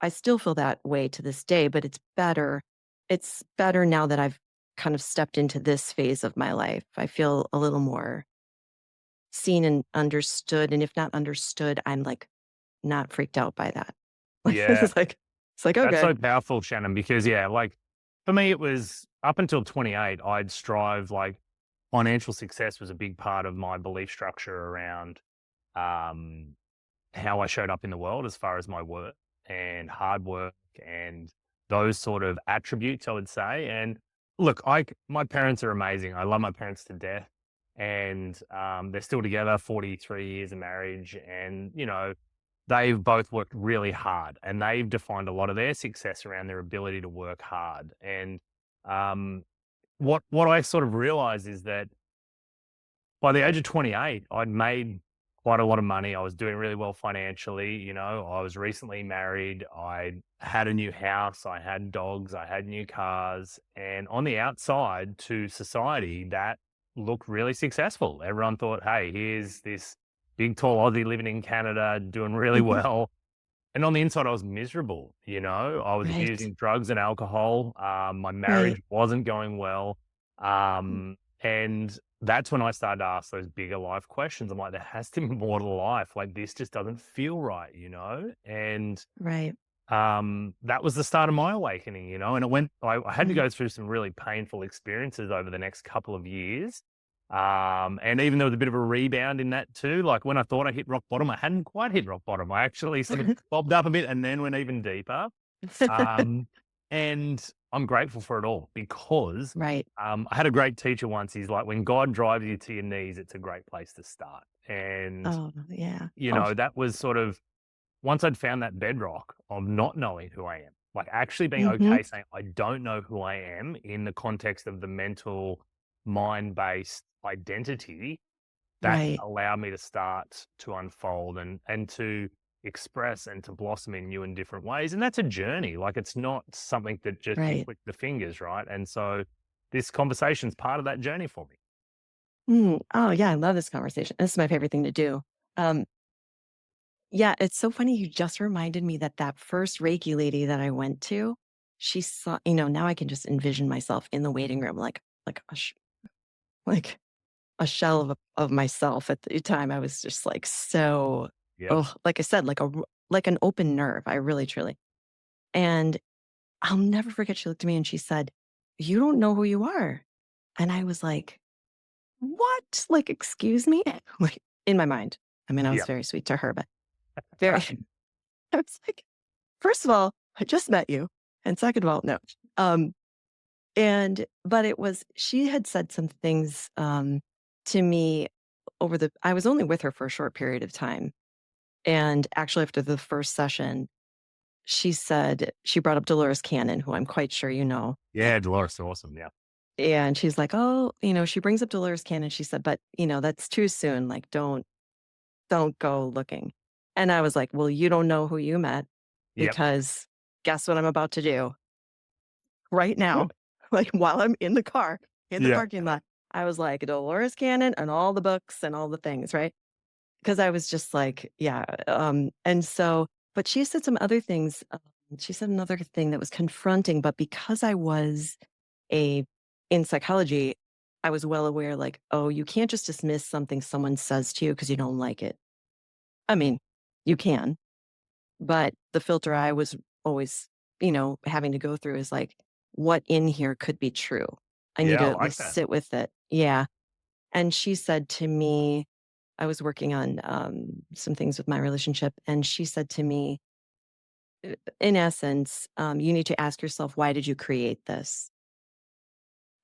I still feel that way to this day, but it's better. It's better now that I've kind of stepped into this phase of my life. I feel a little more seen and understood, and if not understood, I'm, like, not freaked out by that. Like, Yeah. it's like, That's "Okay." so powerful, Shannon, because yeah, like for me, it was up until 28, I'd strive like financial success was a big part of my belief structure around um, how I showed up in the world as far as my work and hard work and those sort of attributes, I would say. And look, my parents are amazing. I love my parents to death, and they're still together, 43 years of marriage, and they've both worked really hard, and they've defined a lot of their success around their ability to work hard. And um, what I sort of realized is that by the age of 28, I'd made quite a lot of money. I was doing really well financially. I was recently married. I had a new house. I had dogs. I had new cars. And on the outside to society, that looked really successful. Everyone thought, hey, here's this big, tall Aussie living in Canada doing really Mhm. well. And on the inside, I was miserable. I was Right, abusing drugs and alcohol. My right. marriage wasn't going well. And that's when I started to ask those bigger life questions. I'm like, there has to be more to life. Like, this just doesn't feel right? And Right. that was the start of my awakening. And I had to Mhm. go through some really painful experiences over the next couple of years. And even there was a bit of a rebound in that too. Like when I thought I hit rock bottom, I hadn't quite hit rock bottom. I actually sort of bobbed up a bit and then went even deeper. Um, and I'm grateful for it all because Right. I had a great teacher once. He's like, when God drives you to your knees, it's a great place to start. And, Oh, yeah. Oh, that was sort of once I'd found that bedrock of not knowing who I am, like actually being mhm. okay saying, I don't know who I am in the context of the mental, mind based identity, that Right, allowed me to start to unfold and to express and to blossom in new and different ways. And that's a journey. Like it's not something that just you right. click the fingers, right? And so this conversation's part of that journey for me. Oh, yeah, I love this conversation. This is my favorite thing to do. Um, yeah, it's so funny you just reminded me that that first Reiki lady that I went to, she saw now I can just envision myself in the waiting room like like a shell of myself at the time. I was just like so Yep. oh, like I said, like an open nerve. I really truly. And I'll never forget she looked at me and she said, "You don't know who you are." And I was like, "What? Like, excuse me?" Like in my mind. I mean, I was Yep. very sweet to her, but very I was like, "First of all, I just met you. And second of all, no." Um, but it was she had said some things to me over the I was only with her for a short period of time. And actually after the first session, she brought up Dolores Cannon, who I'm quite sure you know. Yeah. Dolores, awesome. Yeah. And she's like, "Oh," she brings up Dolores Cannon. She said, "But, that's too soon. Like, don't go looking." And I was like, "Well, you don't know who you met Yep. because guess what I'm about to do right now?" Like, while I'm in the car, in the Yeah. parking lot, I was like, Dolores Cannon and all the books and all the things, right? Because I was just like, yeah. And so, but she said some other things. She said another thing that was confronting, but because I was a in psychology, I was well aware, like, oh, you can't just dismiss something someone says to you because you don't like it. I mean, you can, but the filter I was always, having to go through is like, what in here could be true? I need Yeah. I to at like least that. sit with it. Yeah. And she said to me, I was working on some things with my relationship, and she said to me, in essence, you need to ask yourself, why did you create this?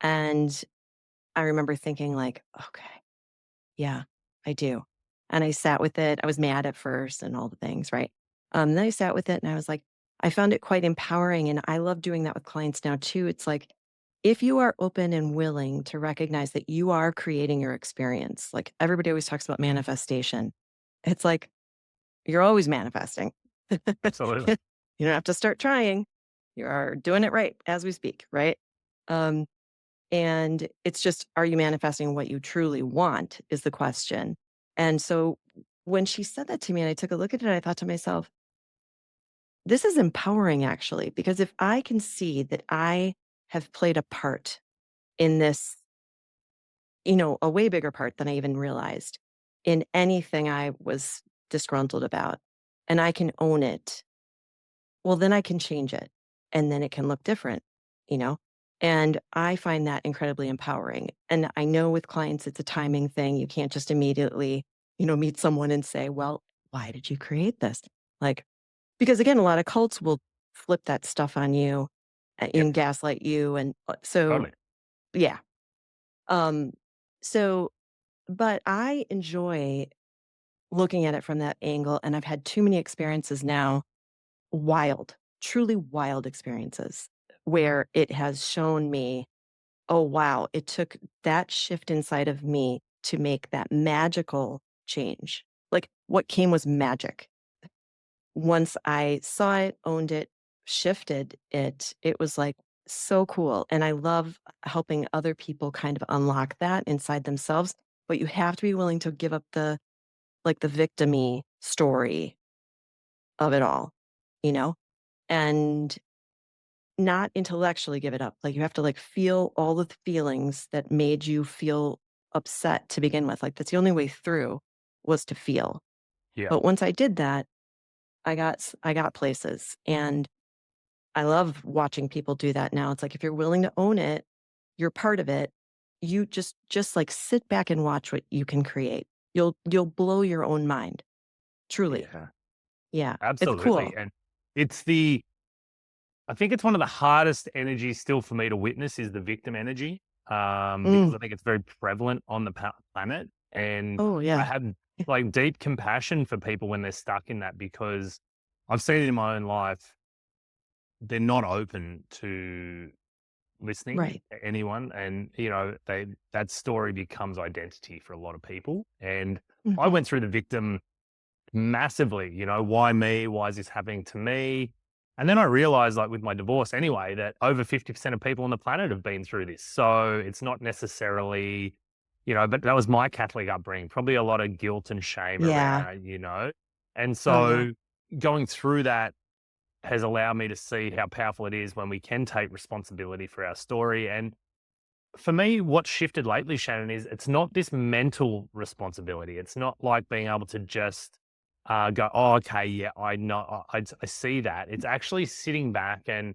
And I remember thinking, like, okay, yeah, I do. And I sat with it. I was mad at first and all the things, right? Then I sat with it and I was like, I found it quite empowering. And I love doing that with clients now too. It's like, if you are open and willing to recognize that you are creating your experience, like everybody always talks about manifestation. It's like you're always manifesting. Absolutely. You don't have to start trying. You are doing it right as we speak, right? Um, and it's just, are you manifesting what you truly want is the question. And so when she said that to me and I took a look at it, I thought to myself, this is empowering actually, because if I can see that I have played a part in this, a way bigger part than I even realized in anything I was disgruntled about, and I can own it, well, then I can change it and then it can look different, you know? And I find that incredibly empowering. And I know with clients, it's a timing thing. You can't just immediately, meet someone and say, well, why did you create this? Like, because again, a lot of cults will flip that stuff on you Yep. and gaslight you. And so, Totally. yeah. Um, so, but I enjoy looking at it from that angle. And I've had too many experiences now, wild, truly wild experiences where it has shown me, oh, wow, it took that shift inside of me to make that magical change. Like what came was magic. Once I saw it, owned it, shifted it, it was like so cool. And I love helping other people kind of unlock that inside themselves. But you have to be willing to give up the victim story of it all, you know? And not intellectually give it up. Like, you have to, like, feel all the feelings that made you feel upset to begin with. Like, that's the only way through was to feel. Yeah. But once I did that, I got places, and I love watching people do that now. It's like, if you're willing to own it, you're part of it. You just, like, sit back and watch what you can create. You'll blow your own mind, truly. Yeah. Yeah, it's Absolutely. cool. And it's I think it's one of the hardest energies still for me to witness is the victim energy, because Mm. I think it's very prevalent on the planet. And Oh, I yeah. have like deep compassion for people when they're stuck in that because I've seen it in my own life. They're not open to listening Right. to anyone. And, that story becomes identity for a lot of people. And I Mhm. went through the victim massively, why me? Why is this happening to me? And then I realized, like with my divorce anyway, that over 50% of people on the planet have been through this. So it's not necessarily, but that was my Catholic upbringing, probably a lot of guilt and shame Yeah. around. And Oh, yeah. so going through that has allowed me to see how powerful it is when we can take responsibility for our story. And for me, what shifted lately, Shannon, is it's not this mental responsibility. It's not like being able to just go, oh, okay, yeah, I know, I see that. It's actually sitting back and,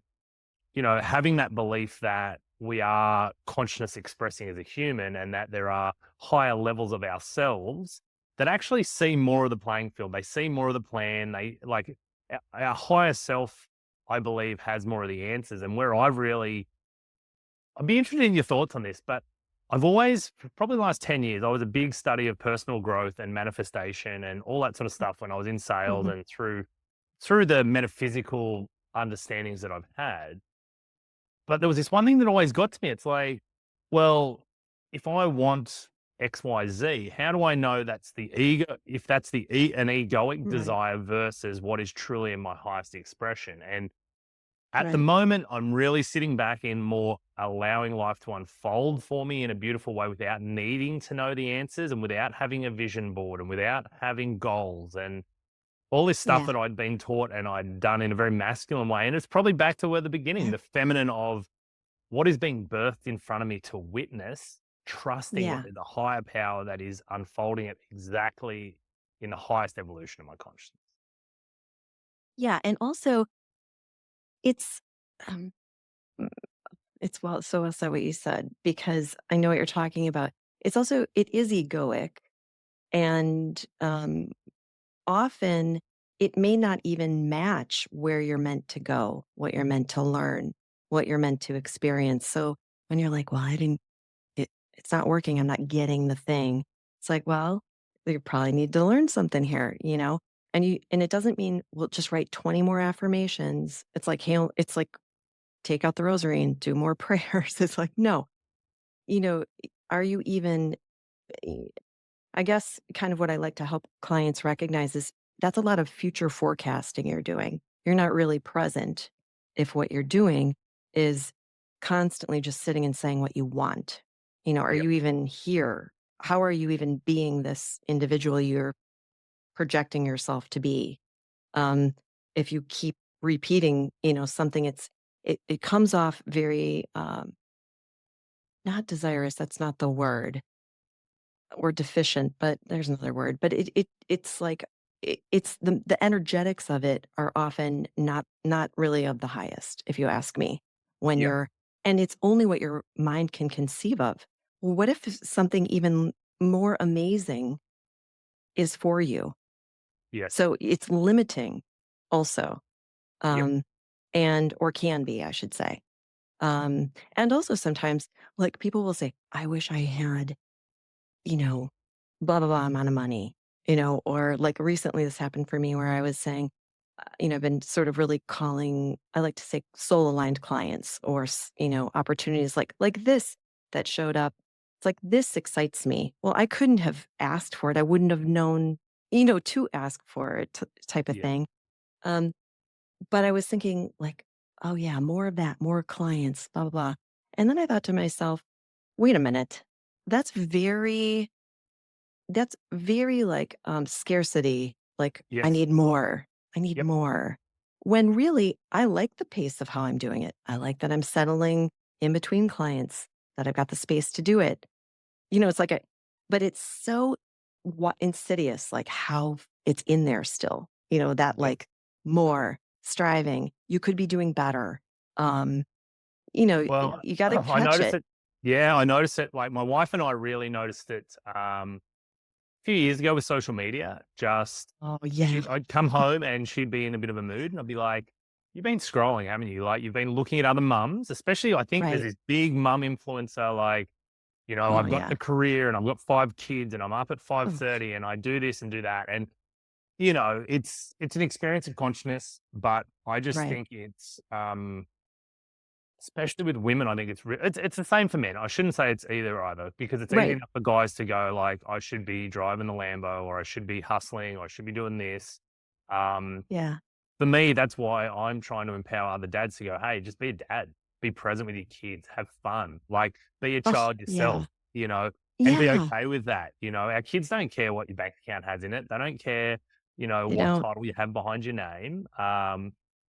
having that belief that we are consciousness expressing as a human and that there are higher levels of ourselves that actually see more of the playing field. They see more of the plan. They like our higher self, I believe, has more of the answers. And where I've really I'd be interested in your thoughts on this, but I've always, for probably the last 10 years, I was a big study of personal growth and manifestation and all that sort of stuff when I was in sales Mhm. and through the metaphysical understandings that I've had. But there was this one thing that always got to me. It's like, well, if I want XYZ, how do I know that's the ego, if that's an egoic Right. desire versus what is truly in my highest expression? And at the Right. moment, I'm really sitting back in more allowing life to unfold for me in a beautiful way without needing to know the answers and without having a vision board and without having goals and all this stuff Yeah. that I'd been taught and I'd done in a very masculine way. And it's probably back to where the beginning, Yeah. the feminine of what is being birthed in front of me to witness, trusting that Yeah. there's a higher power that is unfolding it exactly in the highest evolution of my consciousness. Yeah, and also it's, um, mm, it's well said what you said, because I know what you're talking about. It's also it is egoic, and, often it may not even match where you're meant to go, what you're meant to learn, what you're meant to experience. So when you're like, "Well, I didn't it's not working, I'm not getting the thing." It's like, "Well, you probably need to learn something here," you know? And it doesn't mean, "Well, just write 20 more affirmations." It's like, take out the rosary and do more prayers. It's like, no, are you even I guess kind of what I like to help clients recognize is that's a lot of future forecasting you're doing. You're not really present if what you're doing is constantly just sitting and saying what you want. Are Yep. you even here? How are you even being this individual you're projecting yourself to be? Um, if you keep repeating, something, it comes off very not desirous. That's not the word, or deficient, but there's another word. But it's like it's the energetics of it are often not really of the highest, if you ask me. When Yep. you're and it's only what your mind can conceive of. Well, what if something even more amazing is for you? Yes. So it's limiting also, Yep. um, and or can be, I should say. And also sometimes, like people will say, "I wish I had, you know, blah blah blah amount of money," or like recently this happened for me where I was saying, I've been sort of really calling, I like to say soul aligned clients or, opportunities like this that showed up. It's like, this excites me. Well, I couldn't have asked for it. I wouldn't have known, to ask for it type of Yeah. thing. Um, but I was thinking like, oh yeah, more of that, more clients, blah, blah, blah. And then I thought to myself, wait a minute. That's very, that's very like scarcity. Like, I Yes. need more. I need Yep. more. When really, I like the pace of how I'm doing it. I like that I'm settling in between clients, that I've got the space to do it. It's like but it's so insidious, like how it's in there still, that Yep. like more striving. You could be doing better. Um, Well, you got to I catch noticed it. it. Yeah, I noticed it. Like my wife and I really noticed it a few years ago with social media. Just Oh, yeah. I'd come home and she'd be in a bit of a mood, and I'd be like, "You've been scrolling, haven't you? Like you've been looking at other mums, especially. I think there's Right. this big mum influencer, like Oh, I've got yeah. the career and I've got 5 kids and I'm up at five Oh, thirty and I do this and do that, and it's an experience of consciousness, but I just right. think it's especially with women, I think it's the same for men. I shouldn't say it's either, because it's easy Right. enough for guys to go like, "I should be driving the Lambo," or "I should be hustling," or "I should be doing this." Um, Yeah. for me, that's why I'm trying to empower other dads to go, "Hey, just be a dad. Be present with your kids. Have fun. Like, be a Oh, child yeah. yourself, you know, and be Yeah. okay with that." Our kids don't care what your bank account has in it. They don't care, They what don't. title you have behind your name.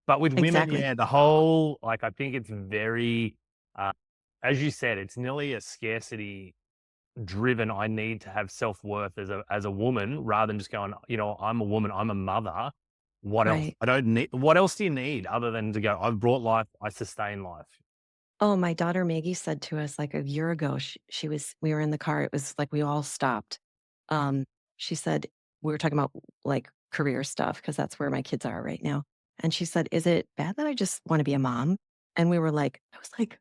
But with women, Exactly. yeah, the whole like, I think it's very, uh, as you said, it's nearly a scarcity driven. I need to have self-worth as a woman rather than just going, I'm a woman, I'm a mother. What else? Right. I don't need what else do you need other than to go, I've brought life, I sustain life. Oh, my daughter Maggie said to us like a year ago, she was, we were in the car. It was like we all stopped. Um, she said, we were talking about like career stuff because that's where my kids are right now. And she said, "Is it bad that I just want to be a mom?" And we were like, I was like,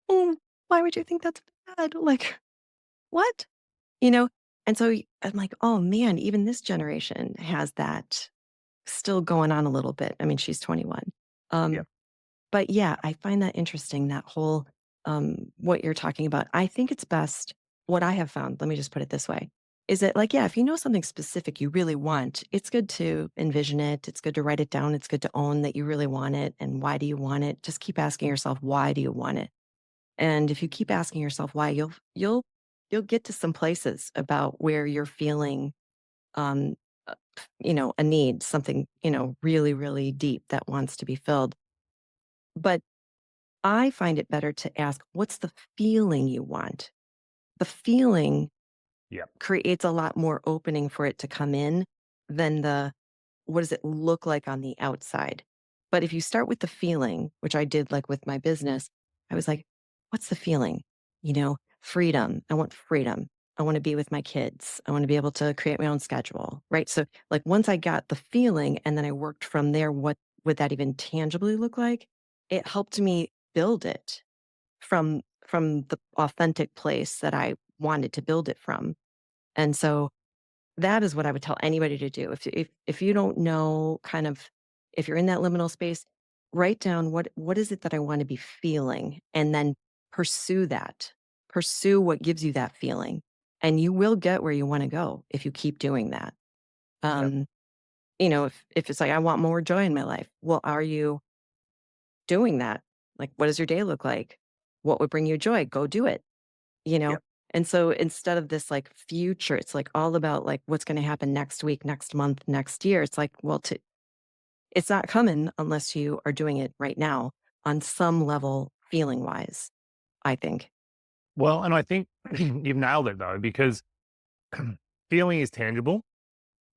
"Oh, why would you think that's bad? Like, what?" You know? And so I'm like, oh man, even this generation has that still going on a little bit. I mean, she's 21. Yeah. Um, but yeah, I find that interesting, that whole, what you're talking about. I think it's best, what I have found, let me just put it this way, is that like, yeah, if you know something specific you really want, it's good to envision it. It's good to write it down. It's good to own that you really want it. And why do you want it? Just keep asking yourself, why do you want it? And if you keep asking yourself why, you'll get to some places about where you're feeling, um, a need, something, really, really deep that wants to be filled. But I find it better to ask, what's the feeling you want? The feeling Yeah. creates a lot more opening for it to come in than what does it look like on the outside? But if you start with the feeling, which I did like with my business, I was like, what's the feeling? Freedom. I want freedom. I want to be with my kids. I want to be able to create my own schedule. Right. So, like, once I got the feeling and then I worked from there, what would that even tangibly look like? It helped me build it from the authentic place that I wanted to build it from. And so that is what I would tell anybody to do. If you don't know kind of, if you're in that liminal space, write down what is it that I want to be feeling and then pursue that. Pursue what gives you that feeling. and you will get where you want to go if you keep doing that. Yep. Um, if it's like, I want more joy in my life. Well, are you doing that? Like, what does your day look like? What would bring you joy? Go do it, you know? Yep. And so instead of this like future, it's like all about like what's going to happen next week, next month, next year. It's like, well, it's not coming unless you are doing it right now on some level, feeling wise, I think. Well, and I think you've nailed it though, because feeling is tangible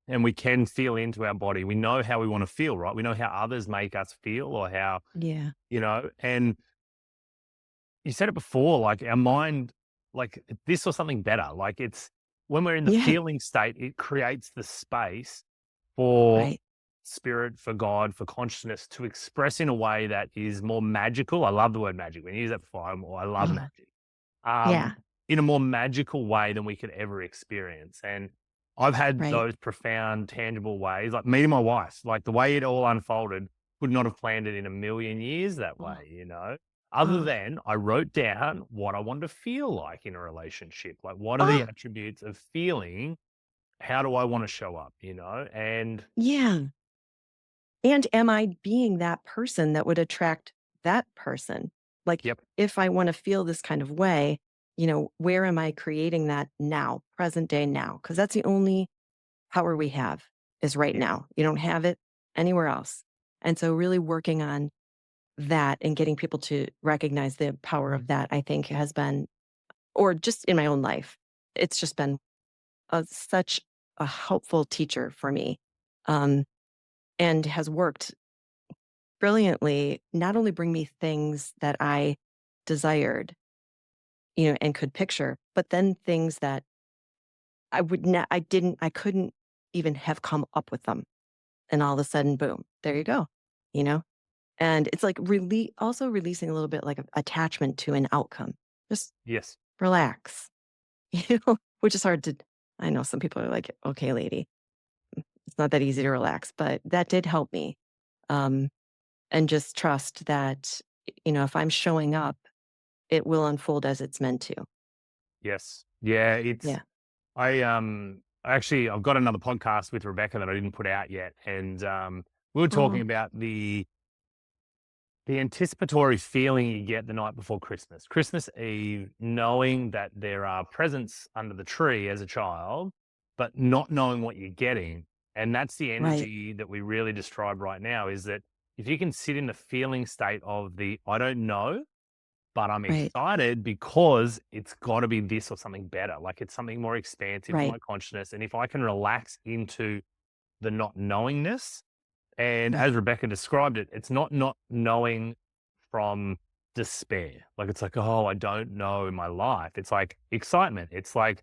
and we can feel into our body. We know how we want to feel, right? We know how others make us feel or how, Yeah. and you said it before, like our mind, like this or something better. Like it's when we're in the Yeah. feeling state, it creates the space for Right. spirit, for God, for consciousness to express in a way that is more magical. I love the word magic. When you use that before, I love Oh, magic. um, yeah. in a more magical way than we could ever experience. And I've had Right. those profound, tangible ways, like meeting my wife, like the way it all unfolded, would not have planned it in a million years that Oh, way. Other oh, than I wrote down what I wanted to feel like in a relationship. Like, what are the oh, attributes of feeling? How do I want to show up? And yeah. And am I being that person that would attract that person? Like, yep, if I want to feel this kind of way, where am I creating that now, present day now? Because that's the only power we have is right yes, now. You don't have it anywhere else. And so, really working on that and getting people to recognize the power of that, I think has been, or just in my own life, it's just been such a helpful teacher for me, um, and has worked brilliantly, not only bring me things that I desired, and could picture, but then things that I couldn't even have come up with them. And all of a sudden, boom, there you go, you know? And it's like also releasing a little bit like of attachment to an outcome. Just yes, relax, which is hard to, I know some people are like, okay, lady, it's not that easy to relax, but that did help me. Um, and just trust that, if I'm showing up, it will unfold as it's meant to. yes, yeah. Yeah. I've got another podcast with Rebecca that I didn't put out yet, and we were talking Oh, about the anticipatory feeling you get the night before Christmas, Christmas Eve, knowing that there are presents under the tree as a child, but not knowing what you're getting. And that's the right, energy that we really describe right now, is that if you can sit in the feeling state of the I don't know, but I'm right, excited because it's got to be this or something better. Like it's something more expansive for right. my consciousness. And if I can relax into the not knowingness, and Yeah. as Rebecca described it, it's not knowing from despair. Like it's like, oh, I don't know my life. It's like excitement. It's like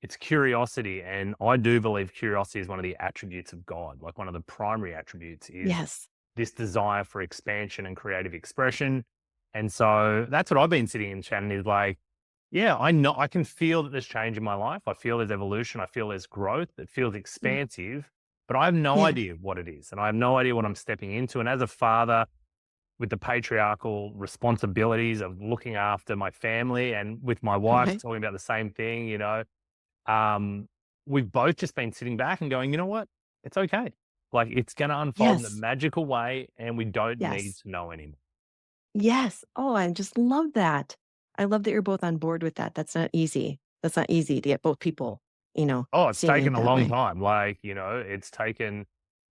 it's curiosity. And I do believe curiosity is one of the attributes of God. Like one of the primary attributes is Yes. this desire for expansion and creative expression. And so that's what I've been sitting in, Shannon, is like, yeah, I know I can feel that there's change in my life. I feel there's evolution. I feel there's growth. It feels Mm. expansive, but I have no Yeah. idea what it is. And I have no idea what I'm stepping into. And as a father with the patriarchal responsibilities of looking after my family and with my wife Right. talking about the same thing, um, we've both just been sitting back and going, you know what? It's okay. Like it's going to unfold in a Yes. magical way and we don't need Yes. to know anymore. Yes. Oh, I just love that. I love that you're both on board with that. That's not easy. That's not easy to get both people, Oh, it's seeing taken it a that long way. time. It's taken,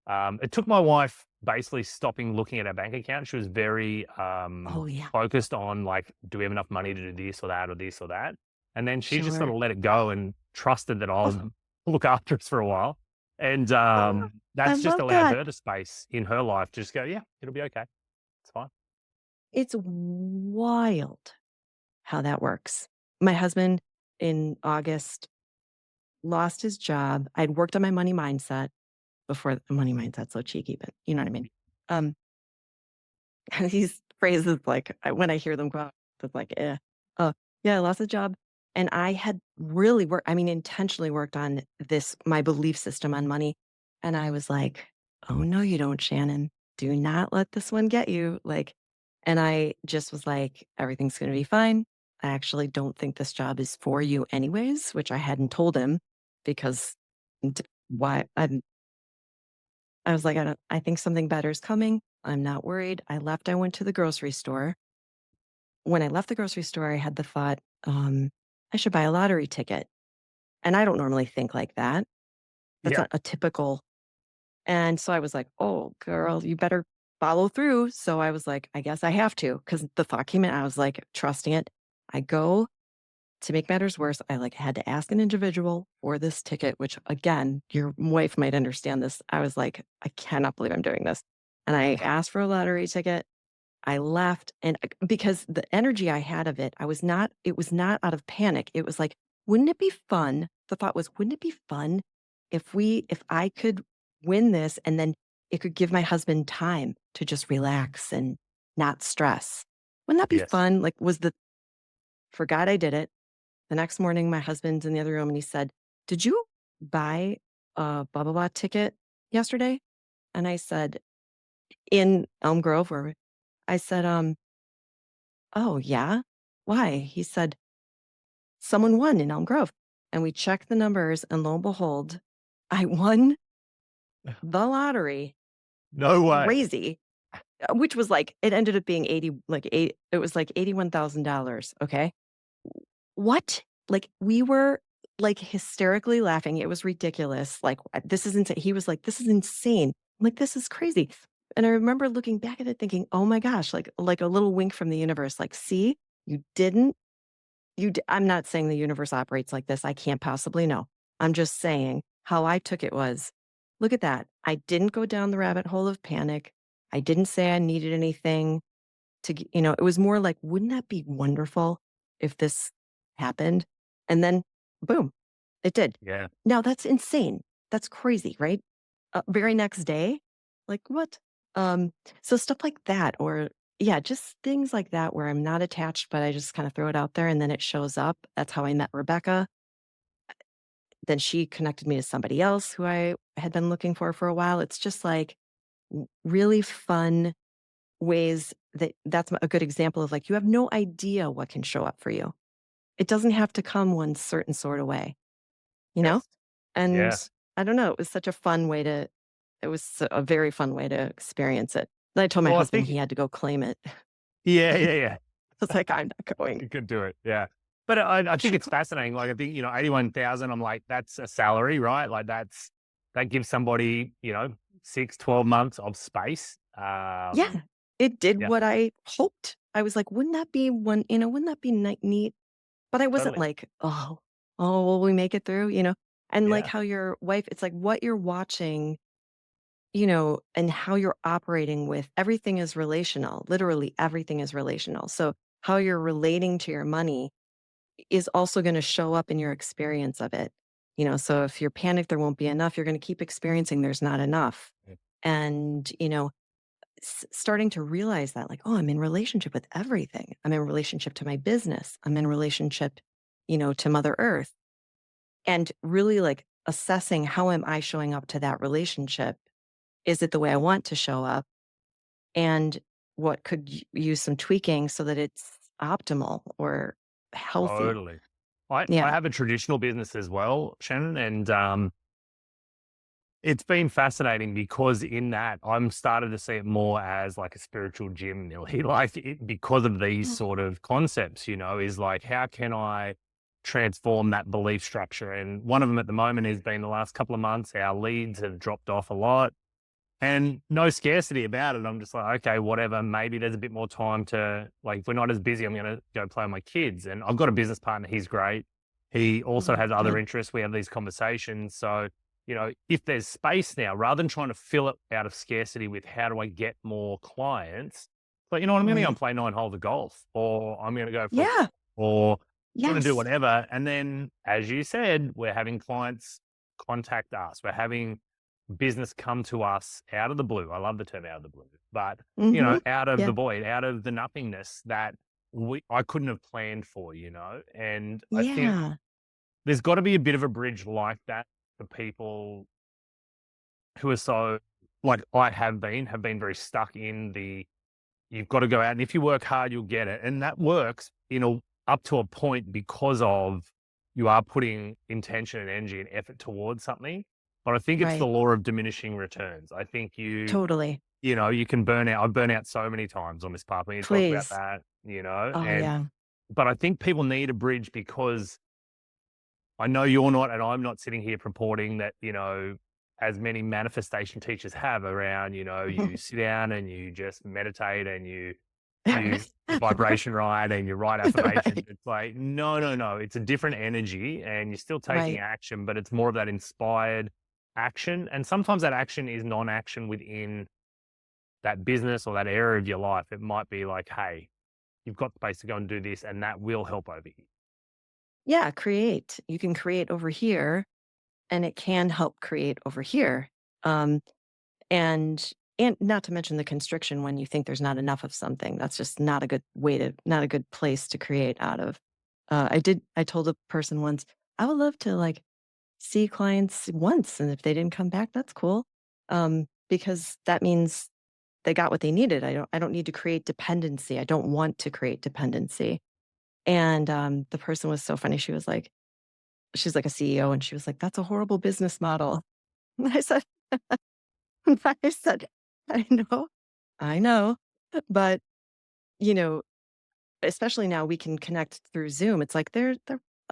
it took my wife basically stopping looking at her bank account. She was very Oh, yeah. focused on like, do we have enough money to do this or that or this or that? And then she just sort Sure. of let it go and trusted that I'll Oh, look after us for a while. And oh, I that's just love allowed that. her the space in her life to just go, yeah, it'll be okay. It's fine. It's wild how that works. My husband in August lost his job. I'd worked on my money mindset before. The money mindset's so cheeky, but you know what I mean? Um, and these phrases, like, when I hear them go out, it's like, "Eh." Yeah, I lost a job, and I had really worked, I mean, intentionally worked on my belief system on money, and I was like, "Oh, no, you don't, Shannon. Do not let this one get you." Like, and I just was like, "Everything's gonna be fine. I actually don't think this job is for you anyways, which I hadn't told him because why I was like, I think something better is coming. I'm not worried. I left. I went to the grocery store. When I left the grocery store, I had the thought, I should buy a lottery ticket. And I don't normally think like that. That's Yeah. not a typical. And so I was like, oh, girl, you better follow through. So I was like, I guess I have to because the thought came in. I was like, trusting it. I go to make matters worse. I like had to ask an individual for this ticket, which again, your wife might understand this. I was like, I cannot believe I'm doing this. And I asked for a lottery ticket. I left and because the energy I had of it, it was not out of panic. It was like, wouldn't it be fun? The thought was, wouldn't it be fun if I could win this and then it could give my husband time to just relax and not stress? Wouldn't that be Yes. fun? Like forgot I did it. The next morning, my husband's in the other room and he said, did you buy a blah, blah, blah ticket yesterday? And I said, in Elm Grove, where I said, oh, yeah? Why? He said, someone won in Elm Grove. And we checked the numbers, and lo and behold, I won the lottery. No way. Crazy. Which was like, it ended up being 80, like eight, it was like $81,000. Okay. What? Like, we were like hysterically laughing. It was ridiculous. Like, this is insane. He was like, this is insane. I'm like, this is crazy. And I remember looking back at it thinking, oh my gosh, like a little wink from the universe. Like, see, you didn't I'm not saying the universe operates like this. I can't possibly know. I'm just saying how I took it was, look at that. I didn't go down the rabbit hole of panic. I didn't say I needed anything it was more like, wouldn't that be wonderful if this happened? And then boom, it did. Yeah. Now that's insane. That's crazy, right? Very next day, like what? Um, so stuff like that, or yeah, just things like that where I'm not attached, but I just kind of throw it out there and then it shows up. That's how I met Rebecca. Then she connected me to somebody else who I had been looking for a while. It's just like really fun ways that's a good example of like, you have no idea what can show up for you. It doesn't have to come one certain sort of way, you know? Yes. And Yeah. I don't know, it was such a fun way to it was a very fun way to experience it. Then I told my Well, I husband he think, had to go claim it. yeah, yeah, yeah. I was like, "I'm not going." You could do it. Yeah. But I think it's fascinating. Like, I think, 81,000, I'm like, that's a salary, right? Like that gives somebody, 6, 12 months of space. Yeah, it did Yeah, what I hoped. I was like, "Wouldn't that be wouldn't that be neat?" But I wasn't totally. like, oh, will we make it through?" And like Yeah. how your wife it's like what you're watching, and how you're operating with everything is relational. Literally everything is relational. So how you're relating to your money is also going to show up in your experience of it. So if you're panicked, there won't be enough. You're going to keep experiencing there's not enough. Yeah. And, starting to realize that, like, oh, I'm in relationship with everything. I'm in relationship to my business. I'm in relationship, to Mother Earth. And really like assessing how am I showing up to that relationship? Is it the way I want to show up? And what could use some tweaking so that it's optimal or healthy? Totally. I Yeah. have a traditional business as well, Shannon, and it's been fascinating because in that I'm started to see it more as like a spiritual gym, nearly like because of these sort of concepts. Is like, how can I transform that belief structure? And one of them at the moment has been the last couple of months. Our leads have dropped off a lot. And no scarcity about it. I'm just like, okay, whatever. Maybe there's a bit more time to, like, if we're not as busy, I'm going to go play with my kids. And I've got a business partner. He's great. He also has other Good. interests. We have these conversations. So, if there's space now, rather than trying to fill it out of scarcity with how do I get more clients, but you know what, I'm going to go and Right. play 9 holes of golf, or I'm going to go for a Yeah. or I'm going to do Yes. whatever. And then, as you said, we're having clients contact us. We're having business come to us out of the blue. I love the term out of the blue, but Hmm. out of the Yeah. void, out of the nothingness that I couldn't have planned for, And I think Yeah. there's got to be a bit of a bridge like that for people who are so like I have been very stuck in the you've got to go out and if you work hard, you'll get it. And that works, up to a point because of you are putting intention and energy and effort towards something. But I think it's the Right. law of diminishing returns. I think Totally. you can burn out. I've burnt out so many times on this path. We talked about Please. that, Oh, yeah. but I think people need a bridge because I know you're not, and I'm not sitting here purporting that, as many manifestation teachers have around, you sit down and you just meditate and you vibration right and you write affirmations. Right. It's like, no, no, no. It's a different energy and you're still taking Right. action, but it's more of that inspired action. And sometimes that action is non-action within that business or that area of your life. It might be like, hey, you've got space to go and do this, and that will help over here. Yeah, create. You can create over here, and it can help create over here. Um, and and not to mention the constriction when you think there's not enough of something. That's just not a good way to not a good place to create out of. I told a person once, I would love to like see clients once, and if they didn't come back, that's cool. Because that means they got what they needed. I don't need to create dependency. I don't want to create dependency. And the person was so funny. She's like a CEO, and she was like, "That's a horrible business model." And I said, I know, but you know, especially now we can connect through Zoom. It's like there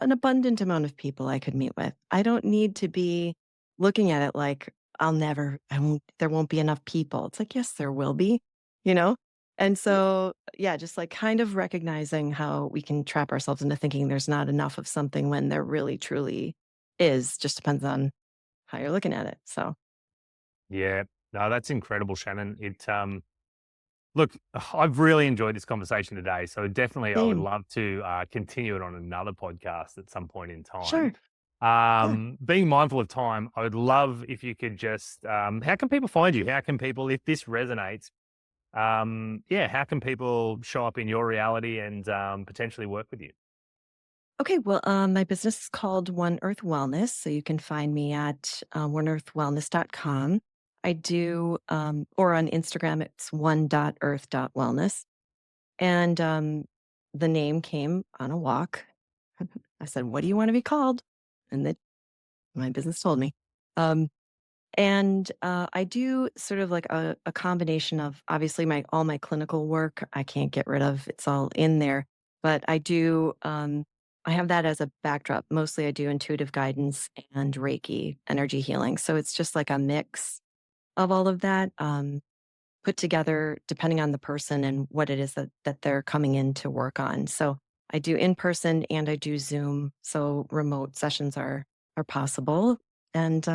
an abundant amount of people I could meet with. I don't need to be looking at it like there won't be enough people. It's like, yes, there will be, you know? And so, yeah, just like kind of recognizing how we can trap ourselves into thinking there's not enough of something when there really truly is, just depends on how you're looking at it. So, Yeah. No, that's incredible, Shannon. Look, I've really enjoyed this conversation today. So definitely, I would same. love to continue it on another podcast at some point in time. Sure. Yeah. Being mindful of time, I would love if you could just, how can people find you? How can people, if this resonates, yeah, how can people show up in your reality and potentially work with you? Okay, well, my business is called One Earth Wellness, so you can find me at oneearthwellness.com. I do, or on Instagram, it's one.earth.wellness. And the name came on a walk. I said, "What do you want to be called?" And my business told me. Um, and I do sort of like a combination of obviously all my clinical work I can't get rid of. It's all in there. But I have that as a backdrop. Mostly I do intuitive guidance and Reiki energy healing. So it's just like a mix of all of that. Put together depending on the person and what it is that they're coming in to work on. So I do in person and I do Zoom. So remote sessions are possible. And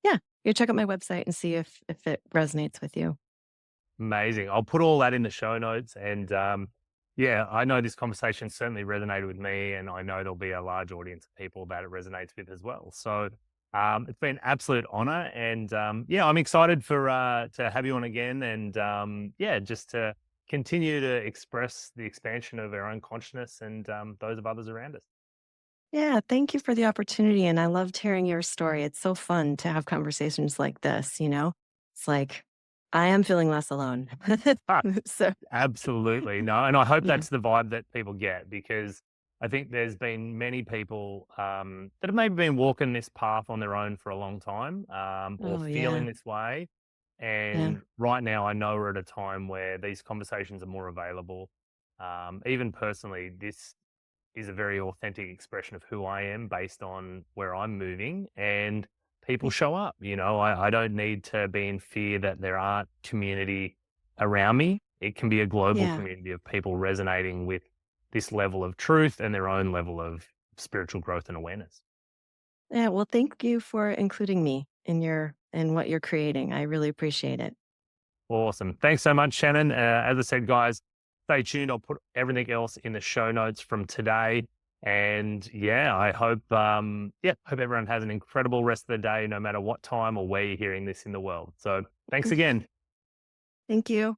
yeah, you check out my website and see if it resonates with you. Amazing. I'll put all that in the show notes. And yeah, I know this conversation certainly resonated with me, and I know there'll be a large audience of people that it resonates with as well. So it's been an absolute honor. And yeah, I'm excited for to have you on again. And yeah, just to continue to express the expansion of our own consciousness and those of others around us. Yeah, thank you for the opportunity. And I loved hearing your story. It's so fun to have conversations like this, you know? It's like I am feeling less alone. So Absolutely. No, and I hope yeah. that's the vibe that people get because I think there's been many people that have maybe been walking this path on their own for a long time or Oh feeling yeah. this way. Yeah. And right now, I know we're at a time where these conversations are more available. Even personally, this is a very authentic expression of who I am based on where I'm moving. And people Right. show up. I don't need to be in fear that there aren't community around me. It can be a global Yeah. community of people resonating with this level of truth and their own level of spiritual growth and awareness. Yeah, well, thank you for including me in what you're creating. I really appreciate it. Awesome. Thanks so much, Shannon. As I said, guys, stay tuned. I'll put everything else in the show notes from today. And yeah, I hope, hope everyone has an incredible rest of the day, no matter what time or where you're hearing this in the world. So thanks again. Thank you.